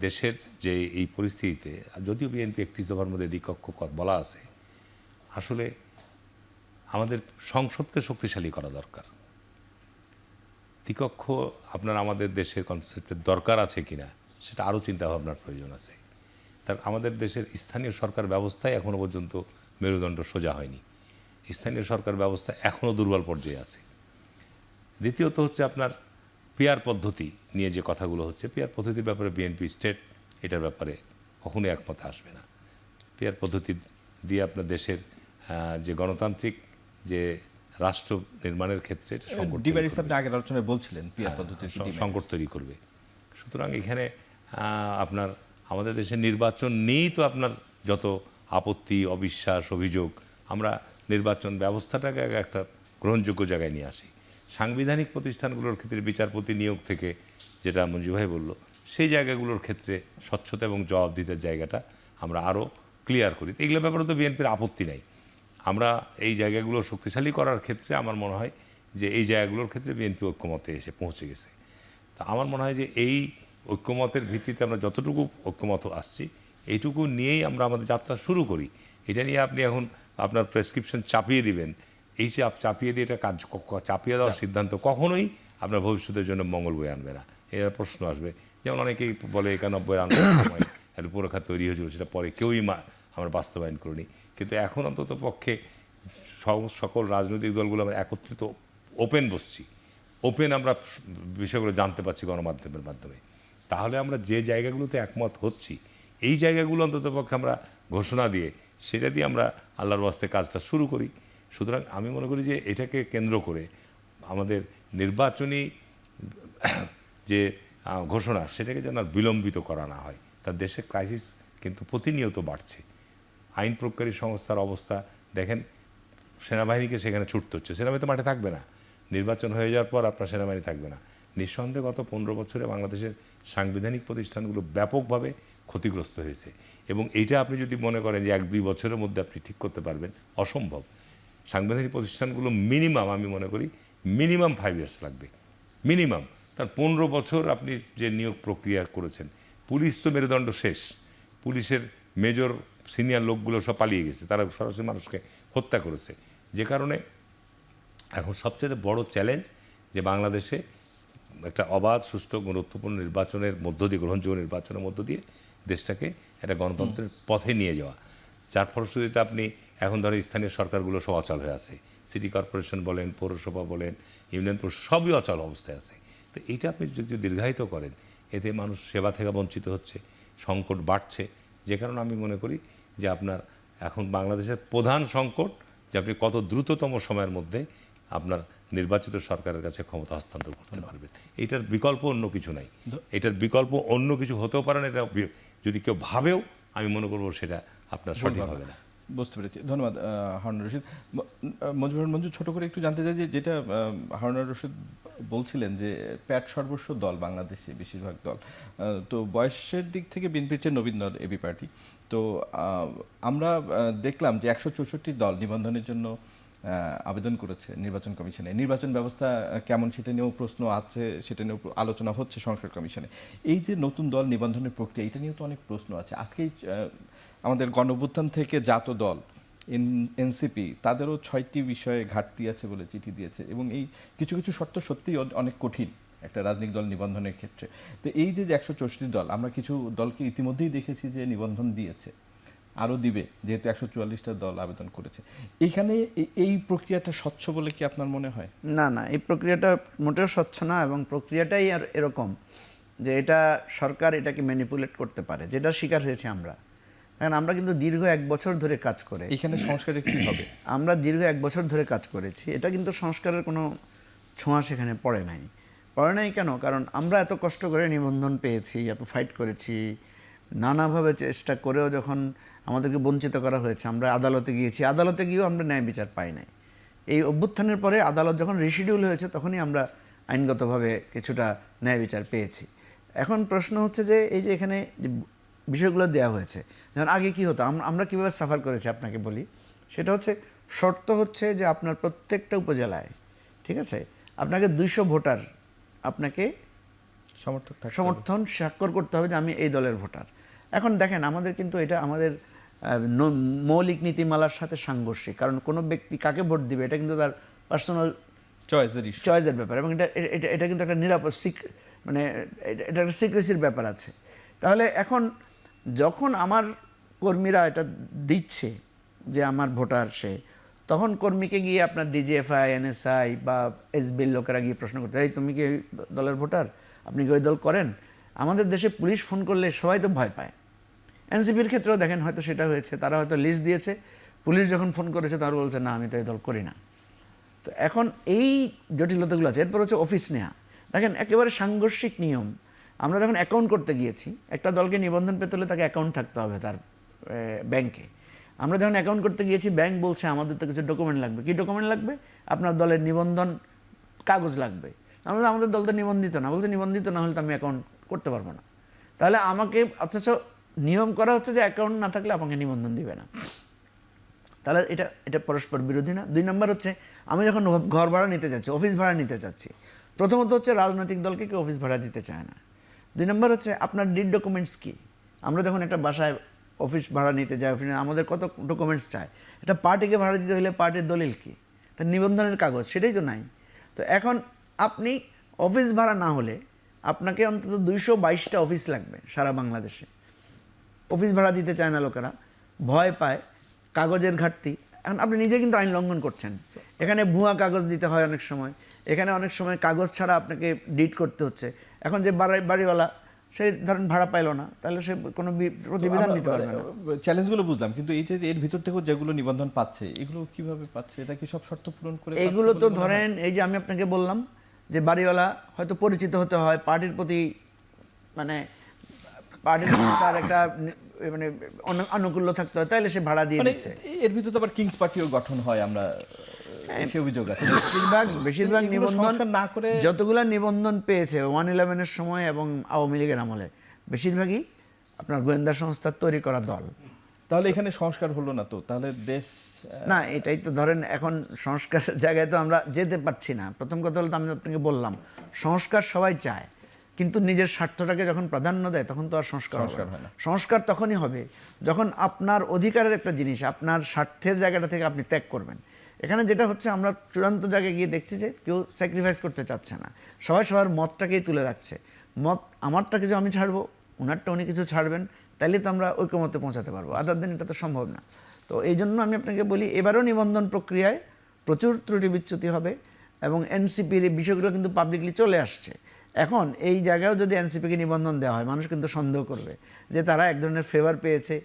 দেশের যে এই পরিস্থিতিতে, যদিও বিএনপি 31 দফার মধ্যে দ্বিকক্ষ বলা আছে, আসলে আমাদের সংসদকে শক্তিশালী করা দরকার। দ্বিকক্ষ আপনার আমাদের দেশের কনসেপ্টের দরকার আছে কিনা সেটা আরও চিন্তাভাবনার প্রয়োজন আছে। তার আমাদের দেশের স্থানীয় সরকার ব্যবস্থায় এখনও পর্যন্ত মেরুদণ্ড সোজা হয়নি। স্থানীয় সরকার ব্যবস্থা এখনও দুর্বল পর্যায়ে আছে। দ্বিতীয়ত হচ্ছে আপনার পিয়ার পদ্ধতি নিয়ে যে কথাগুলো হচ্ছে, পিয়ার পদ্ধতির ব্যাপারে বিএনপি স্টেট এটার ব্যাপারে কখনোই একমতে আসবে না। পিয়ার পদ্ধতি দিয়ে আপনার দেশের যে গণতান্ত্রিক যে রাষ্ট্র নির্মাণের ক্ষেত্রে এটা আগের আলোচনায় বলছিলেন পিয়ার পদ্ধতির সংকট তৈরি করবে। সুতরাং এখানে আপনার আমাদের দেশের নির্বাচন নিয়েই তো আপনার যত আপত্তি, অবিশ্বাস, অভিযোগ, আমরা নির্বাচন ব্যবস্থাটাকে একটা গ্রহণযোগ্য জায়গায় নিয়ে আসি। সাংবিধানিক প্রতিষ্ঠানগুলোর ক্ষেত্রে বিচারপতি নিয়োগ থেকে যেটা মঞ্জু ভাই বলল, সেই জায়গাগুলোর ক্ষেত্রে স্বচ্ছতা এবং জবাবদিহিতার জায়গাটা আমরা আরও ক্লিয়ার করি। এইগুলোর ব্যাপারে তো বিএনপির আপত্তি নাই। আমরা এই জায়গাগুলো শক্তিশালী করার ক্ষেত্রে আমার মনে হয় যে এই জায়গাগুলোর ক্ষেত্রে বিএনপি ঐক্যমতে এসে পৌঁছে গেছে। তা আমার মনে হয় যে এই ঐক্যমতের ভিত্তিতে আমরা যতটুকু ঐক্যমত আসছি, এইটুকু নিয়েই আমরা আমাদের যাত্রা শুরু করি। এটা নিয়ে আপনি এখন আপনার প্রেসক্রিপশন চাপিয়ে দিবেন, এই যে চাপিয়ে দিয়ে এটা কাজ চাপিয়ে দেওয়ার সিদ্ধান্ত কখনোই আপনার ভবিষ্যতের জন্য মঙ্গল বয়ে আনবে না। এর প্রশ্ন আসবে, যেমন অনেকেই বলে 91-এর আন্দোলনের সময় একটা রূপরেখা তৈরি হয়েছিল, সেটা পরে কেউই আমরা বাস্তবায়ন করিনি। কিন্তু এখন অন্তত পক্ষে সকল রাজনৈতিক দলগুলো আমরা একত্রিত ওপেন বসছি, ওপেন আমরা বিষয়গুলো জানতে পারছি গণমাধ্যমের মাধ্যমে। তাহলে আমরা যে জায়গাগুলোতে একমত হচ্ছি, এই জায়গাগুলো অন্তত পক্ষে আমরা ঘোষণা দিয়ে সেটা দিয়ে আমরা আল্লাহর ওয়াস্তে কাজটা শুরু করি। সুতরাং আমি মনে করি যে এটাকে কেন্দ্র করে আমাদের নির্বাচনী যে ঘোষণা, সেটাকে যেন আর বিলম্বিত করা না হয়। তার দেশের ক্রাইসিস কিন্তু প্রতিনিয়ত বাড়ছে। আইন প্রয়োগকারী সংস্থার অবস্থা দেখেন, সেনাবাহিনীকে সেখানে ছুটতে হচ্ছে। সেনাবাহিনী তো মাঠে থাকবে না, নির্বাচন হয়ে যাওয়ার পর আপনার সেনাবাহিনী থাকবে না। নিঃসন্দেহে গত 15 বছরে বাংলাদেশের সাংবিধানিক প্রতিষ্ঠানগুলো ব্যাপকভাবে ক্ষতিগ্রস্ত হয়েছে, এবং এইটা আপনি যদি মনে করেন যে 1-2 বছরের মধ্যে আপনি ঠিক করতে পারবেন, অসম্ভব। সাংবিধানিক প্রতিষ্ঠানগুলো মিনিমাম, আমি মনে করি মিনিমাম 5 ইয়ার্স লাগবে, মিনিমাম। তার 15 বছর আপনি যে নিয়োগ প্রক্রিয়া করেছেন, পুলিশ তো মেরুদণ্ড শেষ, পুলিশের মেজর সিনিয়র লোকগুলো সব পালিয়ে গেছে, তারা সরাসরি মানুষকে হত্যা করেছে। যে কারণে এখন সবচেয়ে বড় চ্যালেঞ্জ যে বাংলাদেশে একটা অবাধ, সুষ্ঠু, গুরুত্বপূর্ণ নির্বাচনের মধ্য দিয়ে, গ্রহণযোগ্য নির্বাচনের মধ্য দিয়ে দেশটাকে একটা গণতন্ত্রের পথে নিয়ে যাওয়া। যার ফলশ্রুতিতে আপনি এখন ধরো স্থানীয় সরকারগুলো সব অচল হয়ে আছে, সিটি কর্পোরেশন বলেন, পৌরসভা বলেন, ইউনিয়ন পরিষদ, সবই অচল অবস্থায় আছে। তো এইটা আপনি যদি দীর্ঘায়িত করেন, এতে মানুষ সেবা থেকে বঞ্চিত হচ্ছে, সংকট বাড়ছে। যে কারণে আমি মনে করি যে আপনার এখন বাংলাদেশের প্রধান সংকট যে আপনি কত দ্রুততম সময়ের মধ্যে আপনার নির্বাচিত সরকারের কাছে ক্ষমতা হস্তান্তর করতে পারবেন। এটার বিকল্প অন্য কিছু নাই, এটার বিকল্প অন্য কিছু হতেও পারে না। এটা যদি কেউ ভাবেও, আমি মনে করবো সেটা আপনার সঠিক হবে না। বুঝতে পেরেছি, ধন্যবাদ হারুন রশিদ। মঞ্জুর মঞ্জু, ছোট করে একটু জানতে চাই যে যেটা হারুন রশিদ বলছিলেন যে প্যাট সর্বস্ব দল বাংলাদেশে, বেশিরভাগ দল তো বয়সের দিক থেকে বিএনপির চেয়ে নবীন দল এবি পার্টি। তো আমরা দেখলাম যে 164 দল নিবন্ধনের জন্য আবেদন করেছে নির্বাচন কমিশনে। নির্বাচন ব্যবস্থা কেমন সেটা নিয়েও প্রশ্ন আছে, সেটা নিয়েও আলোচনা হচ্ছে সংস্কার কমিশনে। এই যে নতুন দল নিবন্ধনের প্রক্রিয়া, এটা নিয়েও তো অনেক প্রশ্ন আছে। আজকেই আমাদের গণঅভ্যুত্থান থেকে জাত দল এনসিপি তাদেরও 6টি বিষয়ে ঘাটতি আছে বলে চিঠি দিয়েছে, এবং এই কিছু কিছু শর্ত সত্যিই অনেক কঠিন একটা রাজনৈতিক দল নিবন্ধনের ক্ষেত্রে। তো এই যে 164 দল, আমরা কিছু দলকে ইতিমধ্যেই দেখেছি যে নিবন্ধন দিয়েছে, আরও দিবে, যেহেতু 144টা দল আবেদন করেছে। এইখানে এই প্রক্রিয়াটা স্বচ্ছ বলে কি আপনার মনে হয়? না না, এই প্রক্রিয়াটা মোটেও স্বচ্ছ না, এবং প্রক্রিয়াটাই আর এরকম যে এটা সরকার এটাকে ম্যানিপুলেট করতে পারে, যেটা শিকার হয়েছে আমরা। কারণ আমরা কিন্তু দীর্ঘ 1 বছর ধরে কাজ করে, এখানে সংস্কারে কি হবে? আমরা দীর্ঘ 1 বছর ধরে কাজ করেছি, এটা কিন্তু সংস্কারের কোনো ছোঁয়া সেখানে পড়ে নাই। কেন? কারণ আমরা এত কষ্ট করে নিবন্ধন পেয়েছি, এত ফাইট করেছি, নানাভাবে চেষ্টা করেও যখন আমাদেরকে বঞ্চিত করা হয়েছে, আমরা আদালতে গিয়েছি, আদালতে গিয়েও আমরা ন্যায় বিচার পাই নাই। এই অভ্যুত্থানের পরে আদালত যখন রিশিডিউল হয়েছে, তখনই আমরা আইনগতভাবে কিছুটা ন্যায় বিচার পেয়েছি। এখন প্রশ্ন হচ্ছে যে এই যে এখানে যে বিষয়গুলো দেওয়া হয়েছে, যেমন আগে কি হতো, আমরা কীভাবে সাফার করেছি আপনাকে বলি। সেটা হচ্ছে, শর্ত হচ্ছে যে আপনার প্রত্যেকটা উপজেলায়, ঠিক আছে, আপনাকে 200 ভোটার আপনাকে সমর্থন স্বাক্ষর করতে হবে যে আমি এই দলের ভোটার। এখন দেখেন, আমাদের কিন্তু এটা আমাদের মৌলিক নীতিমালার সাথে সাংঘর্ষিক। কারণ কোনো ব্যক্তি কাকে ভোট দিবে এটা কিন্তু তার পার্সোনাল চয়েসের ব্যাপার, এবং এটা কিন্তু একটা নিরাপদ মানে এটা একটা সিক্রেসির ব্যাপার আছে। তাহলে এখন যখন আমার কর্মীরা এটা দিচ্ছে যে আমার ভোটার সে, তখন কর্মীকে গিয়ে আপনার ডিজিএফআই, এনএসআই বা এসবির লোকেরা গিয়ে প্রশ্ন করতে, এই তুমি কি ওই দলের ভোটার, আপনি কি ওই দল করেন? আমাদের দেশে পুলিশ ফোন করলে সবাই তো ভয় পায়। এনসিপির ক্ষেত্রেও দেখেন হয়তো সেটা হয়েছে, তারা হয়তো লিস্ট দিয়েছে, পুলিশ যখন ফোন করেছে তারা বলছে না আমি তো এই দল করি না। তো এখন এই জটিলতাগুলো আছে। এরপর হচ্ছে অফিস নেওয়া, দেখেন একেবারে সাংঘর্ষিক নিয়ম। আমরা যখন অ্যাকাউন্ট করতে গিয়েছি, একটা দলকে নিবন্ধন পেতে হলে তাকে অ্যাকাউন্ট থাকতে হবে তার ব্যাংকে। আমরা যখন অ্যাকাউন্ট করতে গিয়েছি, ব্যাংক বলছে আমাদের তো কিছু ডকুমেন্ট লাগবে। কী ডকুমেন্ট লাগবে? আপনার দলের নিবন্ধন কাগজ লাগবে। আমরা আমাদের দল তো নিবন্ধিত না, বলছে নিবন্ধিত না হলে তো আমি অ্যাকাউন্ট করতে পারবো না। তাহলে আমাকে, অথচ নিয়ম করা হচ্ছে যে অ্যাকাউন্ট না থাকলে আমাকে নিবন্ধন দিবে না। তাহলে এটা পরস্পর বিরোধী না? 2 নম্বর হচ্ছে, আমি যখন ঘর ভাড়া নিতে যাচ্ছি, অফিস ভাড়া নিতে চাচ্ছি, প্রথমত হচ্ছে রাজনৈতিক দলকে কেউ অফিস ভাড়া দিতে চায় না। 2 নম্বর হচ্ছে আপনার ডিড ডকুমেন্টস কী। আমরা যখন একটা বাসায় অফিস ভাড়া নিতে যাই, আমাদের কত ডকুমেন্টস চায়। এটা পার্টিকে ভাড়া দিতে হলে পার্টির দলিল কী, তার নিবন্ধনের কাগজ, সেটাই তো নাই। তো এখন আপনি অফিস ভাড়া না হলে আপনাকে অন্তত 222টা অফিস লাগবে সারা বাংলাদেশে। অফিস ভাড়া দিতে চায় না লোকেরা, ভয় পায়, কাগজের ঘাটতি। এখন আপনি নিজে কিন্তু আইন লঙ্ঘন করছেন। এখানে ভুয়া কাগজ দিতে হয় অনেক সময়, এখানে অনেক সময় কাগজ ছাড়া আপনাকে ডিড করতে হচ্ছে। এখন যে বাড়িওয়ালা, সে ধরেন ভাড়া পাইলো না, তাহলে সে কোনো প্রতিবিধান নিতে পারবে না। চ্যালেঞ্জগুলো বুঝলাম, কিন্তু এই যে এর ভিতর থেকেও যেগুলো নিবন্ধন পাচ্ছে, এগুলো কিভাবে পাচ্ছে? এটা কি সব শর্ত পূরণ করে? এগুলো তো ধরেন, এই যে আমি আপনাকে বললাম যে বাড়িওয়ালা হয়তো পরিচিত হতে হয়, পার্টির প্রতি মানে পার্টির তার একটা মানে আনুকূল্য থাকতে হয়, তাইলে সে ভাড়া দিয়ে দিচ্ছে। এর ভিতরে তো আবার কিংস পার্টিও গঠন হয়, আমরা সে অভিযোগ আছে। বেশিরভাগ নিবন্ধন না করে যতগুলো নিবন্ধন পেয়েছে 111-এর সময় এবং আওয়ামী লীগের আমলে, বেশিরভাগই আপনার গোয়েন্দা সংস্থার তৈরি করা দল। তাহলে এখানে সংস্কার হলো না তো, তাহলে দেশ না, এটাই তো ধরেন এখন সংস্কারের জায়গায় তো আমরা যেতে পারছি না। প্রথম কথা হলো তো আমি আপনাকে বললাম, সংস্কার সবাই চায়, কিন্তু নিজের স্বার্থটাকে যখন প্রাধান্য দেয় তখন তো আর সংস্কার হয় না। সংস্কার তখনই হবে যখন আপনার অধিকারের একটা জিনিস আপনার স্বার্থের জায়গাটা থেকে আপনি ত্যাগ করবেন। এখানে যেটা হচ্ছে, আমরা চূড়ান্ত জায়গায় গিয়ে দেখছি যে কেউ স্যাক্রিফাইস করতে চাচ্ছে না, সবাই সবার মতটাকেই তুলে রাখছে। মত আমারটা কিছু আমি ছাড়বো, ওনারটা উনি কিছু ছাড়বেন, তাইলে তো আমরা ঐক্যমতে পৌঁছাতে পারবো। আদার দিন এটা তো সম্ভব না। তো এই জন্য আমি আপনাকে বলি, এবারও নিবন্ধন প্রক্রিয়ায় প্রচুর ত্রুটি বিচ্যুতি হবে, এবং এনসিপির এই বিষয়গুলো কিন্তু পাবলিকলি চলে আসছে। এখন এই জায়গায়ও যদি এনসিপিকে নিবন্ধন দেওয়া হয়, মানুষ কিন্তু সন্দেহ করবে যে তারা এক ধরনের ফেভার পেয়েছে।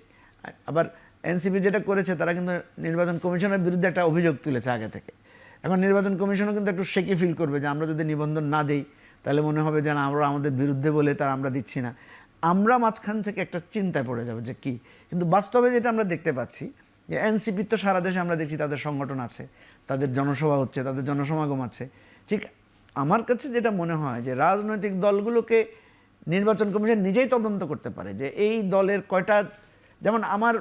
আবার এনসিপি যেটা করেছে, তারা কিন্তু নির্বাচন কমিশনের বিরুদ্ধে একটা অভিযোগ তুলেছে আগে থেকে। এখন নির্বাচন কমিশনও কিন্তু একটু শেকি ফিল করবে যে আমরা যদি নিবন্ধন না দিই তাহলে মনে হবে যে আমরা আমাদের বিরুদ্ধে বলে তারা আমরা দিচ্ছি না। আমরা মাঝখান থেকে একটা চিন্তায় পড়ে যাবে যে কি। কিন্তু বাস্তবে যেটা আমরা দেখতে পাচ্ছি যে এনসিপি তো সারা দেশে আমরা দেখছি তাদের সংগঠন আছে, তাদের জনসভা হচ্ছে, তাদের জনসমাগম আছে। ঠিক আমার কাছে যেটা মনে হয় যে রাজনৈতিক দলগুলোকে নির্বাচন কমিশন নিজেই তদন্ত করতে পারে যে এই দলের কয়টা, যেমন আমার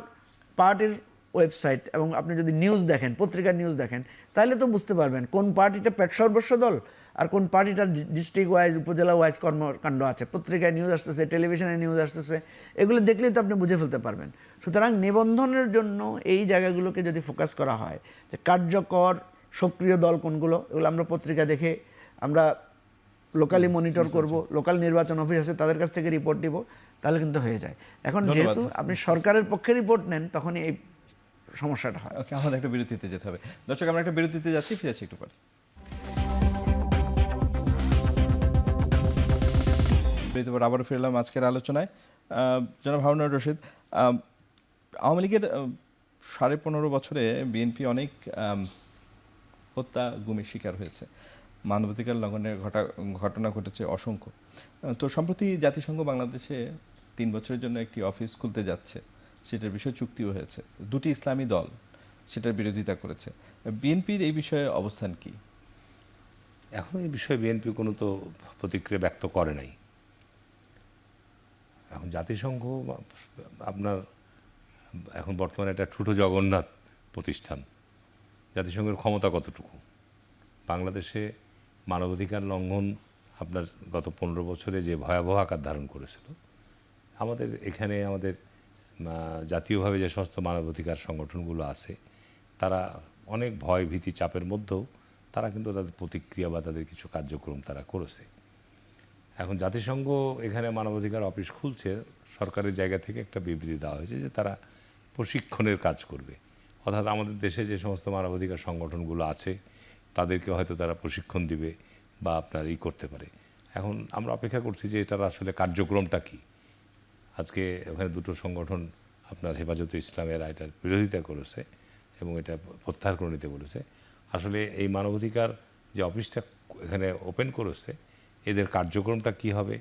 পার্টির ওয়েবসাইট এবং আপনি যদি নিউজ দেখেন, পত্রিকার নিউজ দেখেন, তাহলে তো বুঝতে পারবেন কোন পার্টিটা পেট সর্বস্ব দল আর কোন পার্টিটার ডিস্ট্রিক্ট ওয়াইজ, উপজেলা ওয়াইজ কর্মকাণ্ড আছে। পত্রিকায় নিউজ আসতেছে, টেলিভিশনে নিউজ আসতেছে, এগুলো দেখলেই তো আপনি বুঝে ফেলতে পারবেন। সুতরাং নিবন্ধনের জন্য এই জায়গাগুলোকে যদি ফোকাস করা হয় যে কার্যকর সক্রিয় দল কোনগুলো, এগুলো আমরা পত্রিকা দেখে আমরা লোকালি মনিটর করব, লোকাল নির্বাচন অফিস আছে তাদের কাছ থেকে রিপোর্ট দিব, তাহলে কিন্তু হয়ে যায়। এখন যেহেতু আপনি সরকারের পক্ষে রিপোর্ট নেন তখনই এই সমস্যাটা হয়। ওকে, আমাদের একটা বিরতিতে যেতে হবে। দর্শক, আমরা একটা বিরতিতে যাচ্ছি, ফিরে আসছি একটু পরে। বিরতির আবারও ফিরলাম আজকের আলোচনায়। জনাব হারুনুর রশিদ, আওয়ামী লীগের 15.5 বছরে বিএনপি অনেক হত্যা গুমের শিকার হয়েছে, মানবাধিকার লঙ্ঘনের ঘটনা ঘটেছে অসংখ্য। তো সম্প্রতি জাতিসংঘ বাংলাদেশে 3 বছরের জন্য একটি অফিস খুলতে যাচ্ছে, সেটার বিষয়ে চুক্তিও হয়েছে। 2টি ইসলামী দল সেটার বিরোধিতা করেছে। বিএনপির এই বিষয়ে অবস্থান কি? এখন এই বিষয়ে বিএনপি কোনো তো প্রতিক্রিয়া ব্যক্ত করে নাই। এখন জাতিসংঘ আপনার এখন বর্তমানে একটা ছোট জগন্নাথ প্রতিষ্ঠান। জাতিসংঘের ক্ষমতা কতটুকু? বাংলাদেশে মানবাধিকার লঙ্ঘন আপনার গত 15 বছরে যে ভয়াবহ আকার ধারণ করেছিল, আমাদের এখানে আমাদের জাতীয়ভাবে যে সমস্ত মানবাধিকার সংগঠনগুলো আছে তারা অনেক ভয় ভীতি চাপের মধ্যেও তারা কিন্তু তাদের প্রতিক্রিয়া বা তাদের কিছু কার্যক্রম তারা করেছে। এখন জাতিসংঘ এখানে মানবাধিকার অফিস খুলছে, সরকারের জায়গা থেকে একটা বিবৃতি দেওয়া হয়েছে যে তারা প্রশিক্ষণের কাজ করবে, অর্থাৎ আমাদের দেশে যে সমস্ত মানবাধিকার সংগঠনগুলো আছে তাদেরকে হয়তো তারা প্রশিক্ষণ দিবে বা আপনার করতে পারে। এখন আমরা অপেক্ষা করছি যে এটার আসলে কার্যক্রমটা কী। আজকে ওখানে দুটো সংগঠন আপনার হেফাজতে ইসলামের এটার বিরোধিতা করেছে এবং এটা প্রত্যাহার করে নিতে বলেছে। আসলে এই মানবাধিকার যে অফিসটা এখানে ওপেন করেছে, এদের কার্যক্রমটা কি হবে,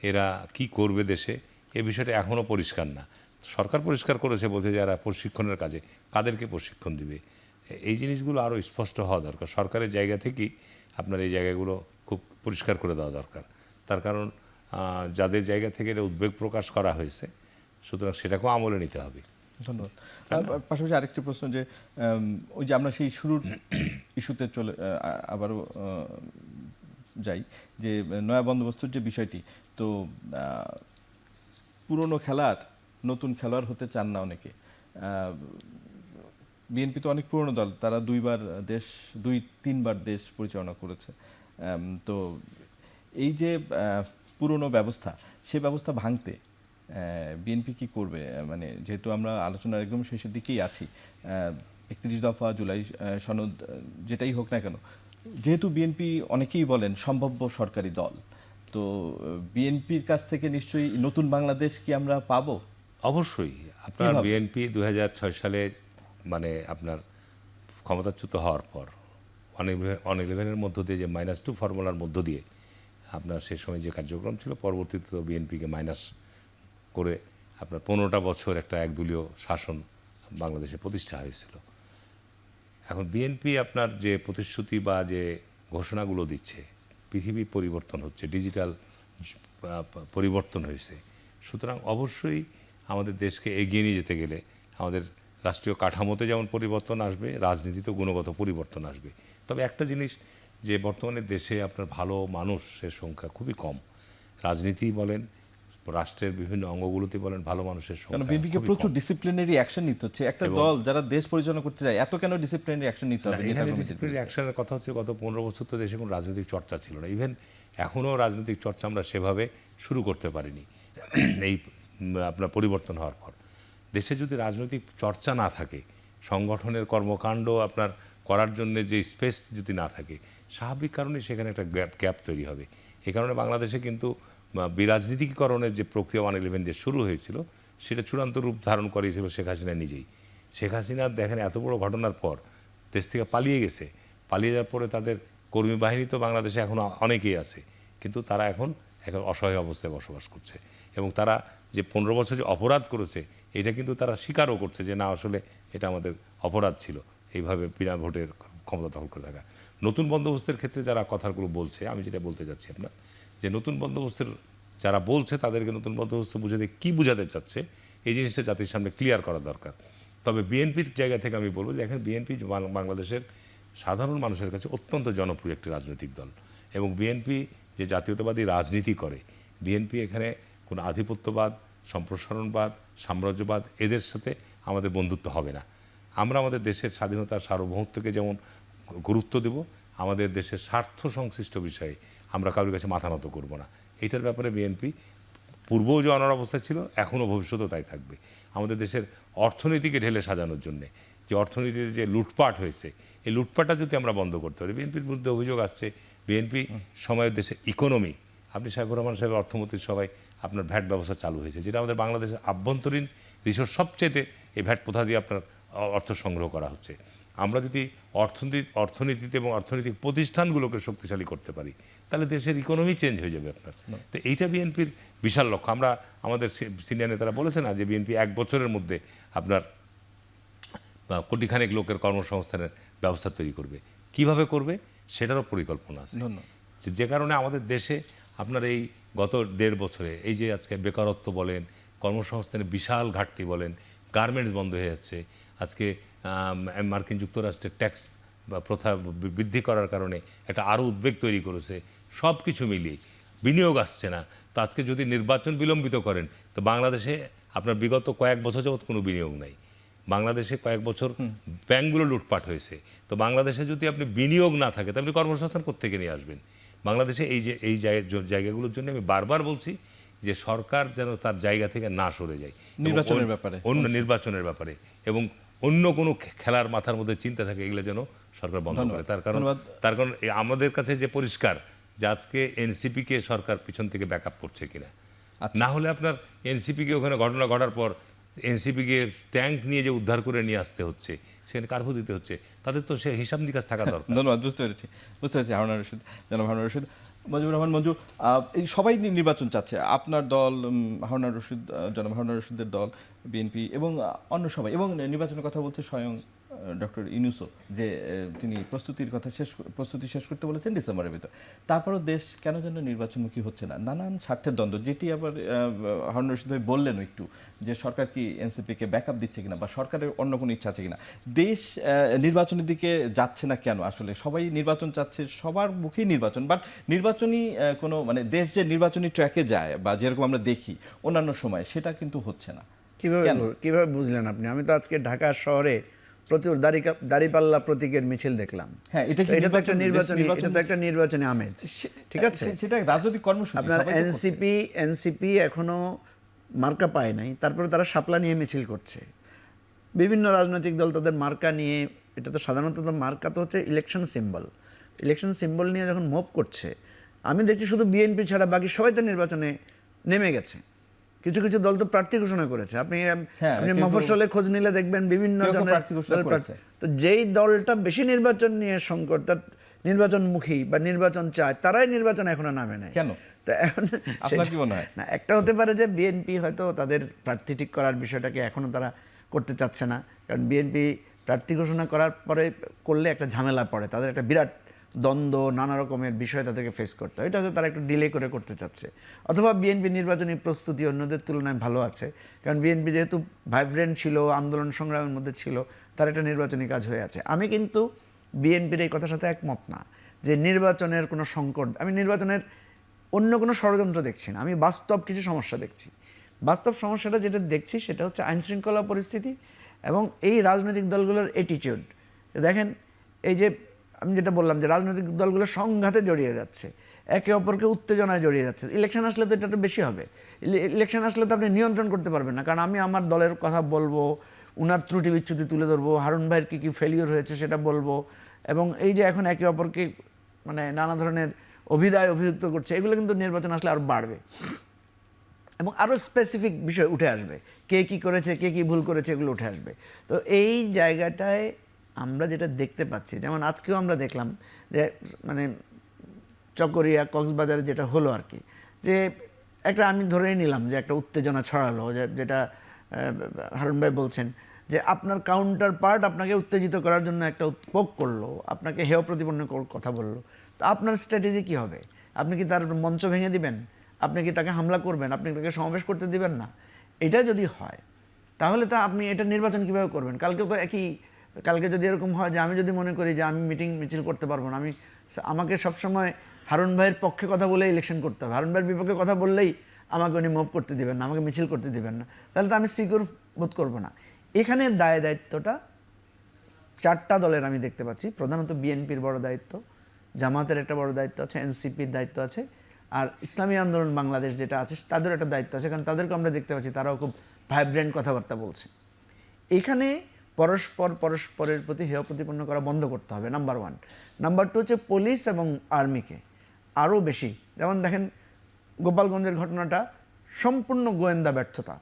এরা কি করবে দেশে, এ বিষয়টা এখনও পরিষ্কার না। সরকার পরিষ্কার করেছে, বলছে যারা প্রশিক্ষণের কাজে কাদেরকে প্রশিক্ষণ দিবে, এই জিনিসগুলো আরও স্পষ্ট হওয়া দরকার। সরকারের জায়গা থেকেই আপনার এই জায়গাগুলো খুব পরিষ্কার করে দেওয়া দরকার। তার কারণ যাদের জায়গা থেকে এটা উদ্বেগ প্রকাশ করা হয়েছে, সুতরাং সেটাকেও আমলে নিতে হবে। ধন্যবাদ। পাশাপাশি আরেকটি প্রশ্ন, যে ওই যে আমরা সেই শুরুর ইস্যুতে চলে আবারও যাই, যে নয়া বন্দোবস্তের যে বিষয়টি, তো পুরনো খেলার নতুন খেলোয়াড় হতে চান না অনেকে। বিএনপি তো অনেক পুরনো দল, তারা 2-3বার দেশ পরিচালনা করেছে। তো এই যে পুরনো ব্যবস্থা, সে ব্যবস্থা ভাঙতে বিএনপি কি করবে? মানে যেহেতু আমরা আলোচনার একদম শেষের দিকেই আছি, 31 দফা, জুলাই সনদ, যেটাই হোক না কেন, যেহেতু বিএনপি অনেকেই বলেন সম্ভাব্য সরকারি দল, তো বিএনপির কাছ থেকে নিশ্চয়ই নতুন বাংলাদেশ কি আমরা পাবো? অবশ্যই। আপনার বিএনপি 2006 সালে মানে আপনার ক্ষমতাচ্যুত হওয়ার পর 111-এর মধ্য দিয়ে যে -2 ফর্মুলার মধ্য দিয়ে আপনার সে সময় যে কার্যক্রম ছিল, পরবর্তীতে তো বিএনপিকে মাইনাস করে আপনার 15টা বছর একটা একদলীয় শাসন বাংলাদেশে প্রতিষ্ঠা হয়েছিল। এখন বিএনপি আপনার যে প্রতিশ্রুতি বা যে ঘোষণাগুলো দিচ্ছে, পৃথিবী পরিবর্তন হচ্ছে, ডিজিটাল পরিবর্তন হয়েছে, সুতরাং অবশ্যই আমাদের দেশকে এগিয়ে নিয়ে যেতে গেলে আমাদের রাষ্ট্রীয় কাঠামোতে যেমন পরিবর্তন আসবে, রাজনীতিতেও গুণগত পরিবর্তন আসবে। তবে একটা জিনিস, যে বর্তমানে দেশে আপনার ভালো মানুষের সংখ্যা খুবই কম। রাজনীতি বলেন, রাষ্ট্রের বিভিন্ন অঙ্গগুলোতে বলেন, ভালো মানুষের সংখ্যা বিএনপিকে প্রচুর ডিসিপ্লিনারি অ্যাকশন নিতে হচ্ছে। একটা দল যারা দেশ পরিচালনা করতে যায়, এত কেন ডিসিপ্লিনারি অ্যাকশন নিতে হবে? ডিসিপ্লিনারি অ্যাকশনের কথা হচ্ছে, গত 15 বছর তো দেশে কোনো রাজনৈতিক চর্চা ছিল না। ইভেন এখনও রাজনৈতিক চর্চা আমরা সেভাবে শুরু করতে পারিনি। এই আপনার পরিবর্তন হওয়ার পর দেশে যদি রাজনৈতিক চর্চা না থাকে, সংগঠনের কর্মকাণ্ড আপনার করার জন্য যে স্পেস যদি না থাকে, স্বাভাবিক কারণে সেখানে একটা গ্যাপ তৈরি হবে। এই কারণে বাংলাদেশে কিন্তু বিরাজনীতিকরণের যে প্রক্রিয়া 111 যে শুরু হয়েছিল, সেটা চূড়ান্ত রূপ ধারণ করিয়েছিল শেখ হাসিনা নিজেই। শেখ হাসিনার দেখেন এত বড় ঘটনার পর দেশ থেকে পালিয়ে গেছে, পালিয়ে যাওয়ার পরে তাদের কর্মী বাহিনী তো বাংলাদেশে এখন অনেকেই আছে, কিন্তু তারা এখন একটা অসহায় অবস্থায় বসবাস করছে এবং তারা যে 15 বছর যে অপরাধ করেছে এটা কিন্তু তারা স্বীকারও করছে যে না আসলে এটা আমাদের অপরাধ ছিল এইভাবে বিনা ভোটের ক্ষমতা দখল করে থাকা। নতুন বন্দোবস্তের ক্ষেত্রে যারা কথাগুলো বলছে, আমি যেটা বলতে চাচ্ছি আপনার যে নতুন বন্দোবস্তের যারা বলছে তাদেরকে নতুন বন্দোবস্ত বুঝাতে কী বুঝাতে চাচ্ছে এই জিনিসটা জাতির সামনে ক্লিয়ার করা দরকার। তবে বিএনপির জায়গা থেকে আমি বলবো যে এখন বিএনপি বাংলাদেশের সাধারণ মানুষের কাছে অত্যন্ত জনপ্রিয় একটি রাজনৈতিক দল এবং বিএনপি যে জাতীয়তাবাদী রাজনীতি করে, বিএনপি এখানে কোনো আধিপত্যবাদ, সম্প্রসারণবাদ, সাম্রাজ্যবাদ এদের সাথে আমাদের বন্ধুত্ব হবে না। আমরা আমাদের দেশের স্বাধীনতার সার্বভৌমত্বকে যেমন গুরুত্ব দেব, আমাদের দেশের স্বার্থ সংশ্লিষ্ট বিষয়ে আমরা কারোর কাছে মাথা নত করব না। এটার ব্যাপারে বিএনপি পূর্বেও যে অনার অবস্থায় ছিল এখনও ভবিষ্যতেও তাই থাকবে। আমাদের দেশের অর্থনীতিকে ঢেলে সাজানোর জন্যে যে অর্থনীতিতে যে লুটপাট হয়েছে এই লুটপাটটা যদি আমরা বন্ধ করতে পারি, বিএনপির বিরুদ্ধে অভিযোগ আসছে বিএনপি সময়ের দেশে ইকোনমি, আপনি সাইফুর রহমান সাহেবের অর্থমন্ত্রীর সভায় আপনার ভ্যাট ব্যবস্থা চালু হয়েছে যেটা আমাদের বাংলাদেশের আভ্যন্তরীণ রিসোর্স সবচেয়ে এই ভ্যাট প্রথা দিয়ে আপনার অর্থ সংগ্রহ করা হচ্ছে। আমরা যদি অর্থনীতিতে এবং অর্থনৈতিক প্রতিষ্ঠানগুলোকে শক্তিশালী করতে পারি তাহলে দেশের ইকোনমি চেঞ্জ হয়ে যাবে আপনার। তো এইটা বিএনপির বিশাল লক্ষ্য। আমরা আমাদের সিনিয়র নেতারা বলেছে না যে বিএনপি 1 বছরের মধ্যে আপনার কোটিখানেক লোকের কর্মসংস্থানের ব্যবস্থা তৈরি করবে। কিভাবে করবে সেটারও পরিকল্পনা আছে, যে কারণে আমাদের দেশে আপনার এই গত 1.5 বছরে এই যে আজকে বেকারত্ব বলেন, কর্মসংস্থানের বিশাল ঘাটতি বলেন, গার্মেন্টস বন্ধ হয়ে যাচ্ছে, আজকে মার্কিন যুক্তরাষ্ট্রের ট্যাক্স প্রথা বৃদ্ধি করার কারণে একটা আরও উদ্বেগ তৈরি করেছে। সব কিছু মিলিয়ে বিনিয়োগ আসছে না। তো আজকে যদি নির্বাচন বিলম্বিত করেন তো বাংলাদেশে আপনার বিগত কয়েক বছর যাবৎ কোনো বিনিয়োগ নাই। বাংলাদেশে কয়েক বছর ব্যাংকগুলো লুটপাট হয়েছে। তো বাংলাদেশে যদি আপনি বিনিয়োগ না থাকে তাহলে আপনি কর্মসংস্থান কোত্থেকে নিয়ে আসবেন? বাংলাদেশে এই জায়গাগুলোর জন্য আমি বারবার বলছি যে সরকার যেন তার জায়গা থেকে না সরে যায় নির্বাচনের ব্যাপারে, অন্য নির্বাচনের ব্যাপারে এবং অন্য কোনো খেলার মাথার মধ্যে চিন্তা থাকে এগুলো যেন সরকার বন্ধ করে। তার কারণ আমাদের কাছে যে পরিষ্কার যে আজকে এনসিপিকে সরকার পিছন থেকে ব্যাকআপ করছে কিনা। না হলে আপনার এনসিপিকে ওখানে ঘটনা ঘটার পর এনসিপিকে ট্যাঙ্ক নিয়ে যে উদ্ধার করে নিয়ে আসতে হচ্ছে, সেখানে কার্ফু দিতে হচ্ছে, তাদের তো সে হিসাব নিকাশ থাকা দরকার। ধন্যবাদ, বুঝতে পেরেছি হারুন রশিদ, জনাব হারুন রশিদ। মজিবুর রহমান মঞ্জু, এই সবাই নির্বাচন চাচ্ছে, আপনার দল হারুন রশিদ, জনাব হারুন রশিদের দল বিএনপি এবং অন্য সবাই, এবং নির্বাচনের কথা বলছে স্বয়ং ডক্টর ইউনূসও যে তিনি প্রস্তুতি শেষ করতে বলেছেন ডিসেম্বরের ভিতর। তারপরও দেশ কেন যেন নির্বাচনমুখী হচ্ছে না, নানান স্বার্থের দ্বন্দ্ব, যেটি আবার হারুন রশিদ ভাই বললেন একটু যে সরকার কি এনসিপিকে ব্যাকআপ দিচ্ছে কিনা বা সরকারের অন্য কোনো ইচ্ছা আছে কিনা। দেশ নির্বাচনের দিকে যাচ্ছে না কেন? আসলে সবাই নির্বাচন চাচ্ছে, সবার মুখেই নির্বাচন, বাট নির্বাচনী কোনো মানে দেশ যে নির্বাচনী ট্র্যাকে যায় বা যেরকম আমরা দেখি অন্যান্য সময় সেটা কিন্তু হচ্ছে না। কিভাবে বুঝলেন আপনি? আমি তো আজকে ঢাকা শহরে প্রচুর দাড়িপাল্লা প্রতীকের মিছিল দেখলাম। হ্যাঁ, এটা তো একটা নির্বাচনী আমেজ, ঠিক আছে? সেটা রাজনৈতিক কর্মসূচি। আপনার এনসিপি এখনো মার্কা পায় নাই, তারপরে তারা শাপলা নিয়ে মিছিল করছে। বিভিন্ন রাজনৈতিক দল তাদের মার্কা নিয়ে, এটা তো সাধারণত মার্কা তো হচ্ছে ইলেকশন সিম্বল নিয়ে যখন মুভ করছে, আমি দেখছি শুধু বিএনপি ছাড়া বাকি সবাই তো নির্বাচনে নেমে গেছে। কিছু কিছু দল তো প্রার্থী ঘোষণা করেছে। আপনি মফস্বলে খোঁজ নিলে দেখবেন বিভিন্ন তো যেই দলটা বেশি নির্বাচন নিয়ে সংকট, তার নির্বাচনমুখী বা নির্বাচন চায়, তারাই নির্বাচন এখনো নামে নাই। কেন? তো এখন আপনার কি মনে হয়? না, একটা হতে পারে যে বিএনপি হয়তো তাদের প্রার্থী ঠিক করার বিষয়টাকে এখনো তারা করতে চাচ্ছে না, কারণ বিএনপি প্রার্থী ঘোষণা করার পরে করলে একটা ঝামেলা পড়ে, তাদের একটা বিরাট দ্বন্দ্ব, নানা রকমের বিষয় তাদেরকে ফেস করতে হয়। এটা হয়তো তারা একটু ডিলে করতে চাচ্ছে। অথবা বিএনপি নির্বাচনী প্রস্তুতি অন্যদের তুলনায় ভালো আছে, কারণ বিএনপি যেহেতু ভাইব্রেন্ট ছিল, আন্দোলন সংগ্রামের মধ্যে ছিল, তার একটা নির্বাচনী কাজ হয়ে আছে। আমি কিন্তু বিএনপির এই কথার সাথে একমত না যে নির্বাচনের কোনো সংকট, আমি নির্বাচনের অন্য কোনো ষড়যন্ত্র দেখছি না, আমি বাস্তব কিছু সমস্যা দেখছি। বাস্তব সমস্যাটা যেটা দেখছি সেটা হচ্ছে আইনশৃঙ্খলা পরিস্থিতি এবং এই রাজনৈতিক দলগুলোর অ্যাটিটিউড। দেখেন, এই যে আমি যেটা বললাম যে রাজনৈতিক দলগুলো সংঘাতে জড়িয়ে যাচ্ছে, একে অপরকে উত্তেজনায় জড়িয়ে যাচ্ছে। ইলেকশন আসলে তো এটা তো বেশি হবে। ইলেকশন আসলে তো আপনি নিয়ন্ত্রণ করতে পারবেন না, কারণ আমি আমার দলের কথা বলবো, উনার ত্রুটি বিচ্যুতি তুলে ধরবো, হারুন ভাইয়ের কী ফেলিওর হয়েছে সেটা বলবো, এবং এই যে এখন একে অপরকে মানে নানা ধরনের অভিযুক্ত করছে, এগুলো কিন্তু নির্বাচন আসলে আরও বাড়বে এবং আরও স্পেসিফিক বিষয় উঠে আসবে, কে কী করেছে, কে কী ভুল করেছে, এগুলো উঠে আসবে। তো এই জায়গাটায় আমরা যেটা দেখতে পাচ্ছি, যেমন আজকেও আমরা দেখলাম যে মানে চকরিয়া কক্সবাজারে যেটা হলো আর কি, যে একটা আমি ধরেই নিলাম যে একটা উত্তেজনা ছড়ালো, যেটা হারুন ভাই বলছেন যে আপনার কাউন্টার পার্ট আপনাকে উত্তেজিত করার জন্য একটা পোক করলো, আপনাকে হেয় প্রতিপন্ন কথা বললো, তো আপনার স্ট্র্যাটেজি কি হবে? আপনি কি তার মঞ্চ ভেঙে দিবেন? আপনি কি তাকে হামলা করবেন? আপনি তাকে সমাবেশ করতে দিবেন না? এটা যদি হয় তাহলে তা আপনি এটা নির্বাচন কিভাবে করবেন? কালকে যদি এরকম হয় যে আমি যদি মনে করি যে আমি মিছিল করতে পারবো না, আমাকে সবসময় হারুন ভাইয়ের পক্ষে কথা বলে ইলেকশন করতে হবে, হারুন ভাইয়ের বিপক্ষে কথা বললেই আমাকে উনি মুভ করতে দিবেন না, আমাকে মিছিল করতে দিবেন না, তাহলে তো আমি সিকিউর বোধ করবো না। এখানে দায়িত্বটা 4টা দলের আমি দেখতে পাচ্ছি। প্রধানত বিএনপির বড় দায়িত্ব, জামাতের একটা বড় দায়িত্ব আছে, এনসিপির দায়িত্ব আছে, আর ইসলামী আন্দোলন বাংলাদেশ যেটা আছে তাদের একটা দায়িত্ব আছে, কারণ তাদেরকে আমরা দেখতে পাচ্ছি তারাও খুব ভাইব্রেন্ট কথাবার্তা বলছে। এখানে পরস্পরের প্রতি হেয় প্রতিপন্ন করা বন্ধ করতে হবে, নাম্বার 1। নাম্বার 2 হচ্ছে পুলিশ এবং আর্মিকে আরও বেশি, যেমন দেখেন গোপালগঞ্জের ঘটনাটা সম্পূর্ণ গোয়েন্দা ব্যর্থতা।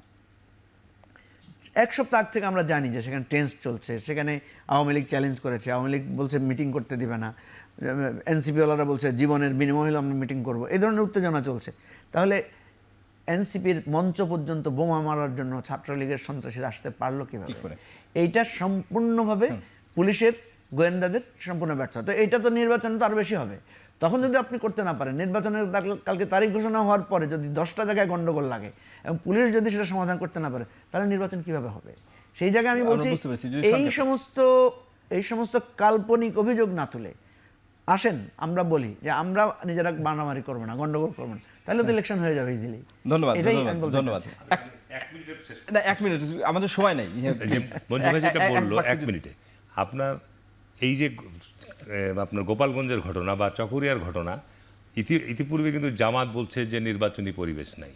1 সপ্তাহ আগ থেকে আমরা জানি যে সেখানে টেন্স চলছে, সেখানে আওয়ামী লীগ চ্যালেঞ্জ করেছে, আওয়ামী লীগ বলছে মিটিং করতে দিবে না, এনসিপিওয়ালারা বলছে জীবনের বিনিময়ে হলে আমরা মিটিং করব, এই ধরনের উত্তেজনা চলছে। তাহলে এনসিপির মঞ্চ পর্যন্ত বোমা মারার জন্য ছাত্রলীগের সন্ত্রাসীরা আসতে পারলো কীভাবে? এইটা সম্পূর্ণভাবে পুলিশের, গোয়েন্দাদের সম্পূর্ণ ব্যর্থতা। তো এইটা তো নির্বাচনে তো আরও বেশি হবে। তখন যদি আপনি করতে না পারেন, নির্বাচনের কালকে তারিখ ঘোষণা হওয়ার পরে যদি 10টা জায়গায় গন্ডগোল লাগে এবং পুলিশ যদি সেটা সমাধান করতে না পারে, তাহলে নির্বাচন কিভাবে হবে? সেই জায়গায় আমি বলছি এই সমস্ত কাল্পনিক অভিযোগ না তুলে আসেন আমরা বলি যে আমরা নিজেরা মারামারি করবো না, গন্ডগোল করবো না, তাহলে তো ইলেকশন হয়ে যাবে ইজিলি। ধন্যবাদ। ধন্যবাদ। 1 মিনিট, আমাদের সময় নাই। মঞ্জু ভাই যেটা বললো 1 মিনিটে, আপনার এই যে আপনার গোপালগঞ্জের ঘটনা বা চকরিয়ার ঘটনা, ইতিপূর্বে কিন্তু জামাত বলছে যে নির্বাচনী পরিবেশ নাই,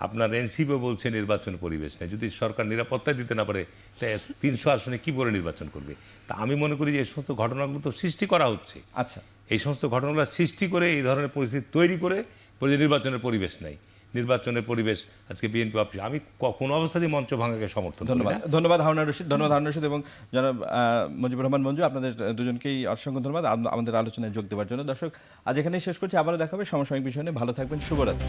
আপনার এনসিপিও বলছে নির্বাচন পরিবেশ নেই। যদি সরকার নিরাপত্তা দিতে না পারে, তাই 300 আসনে কী করে নির্বাচন করবে? তা আমি মনে করি যে এই সমস্ত ঘটনাগুলো তো সৃষ্টি করা হচ্ছে। আচ্ছা, এই সমস্ত ঘটনাগুলো সৃষ্টি করে এই ধরনের পরিস্থিতি তৈরি করে নির্বাচনের পরিবেশ নাই, নির্বাচনের পরিবেশ আজকে বিএনপি অফিস, আমি কোনো অবস্থাতেই মঞ্চ ভাঙাকে সমর্থন করি না। ধন্যবাদ হারুন রশিদ এবং জনাব মুজিবুর রহমান মঞ্জু, আপনাদের দুজনকেই অসংখ্য ধন্যবাদ আমাদের আলোচনায় যোগ দেওয়ার জন্য। দর্শক, আজ এখানেই শেষ করছি, আবারও দেখা হবে সমসাময়িক বিষয় নিয়ে। ভালো থাকবেন, শুভরাত্রি।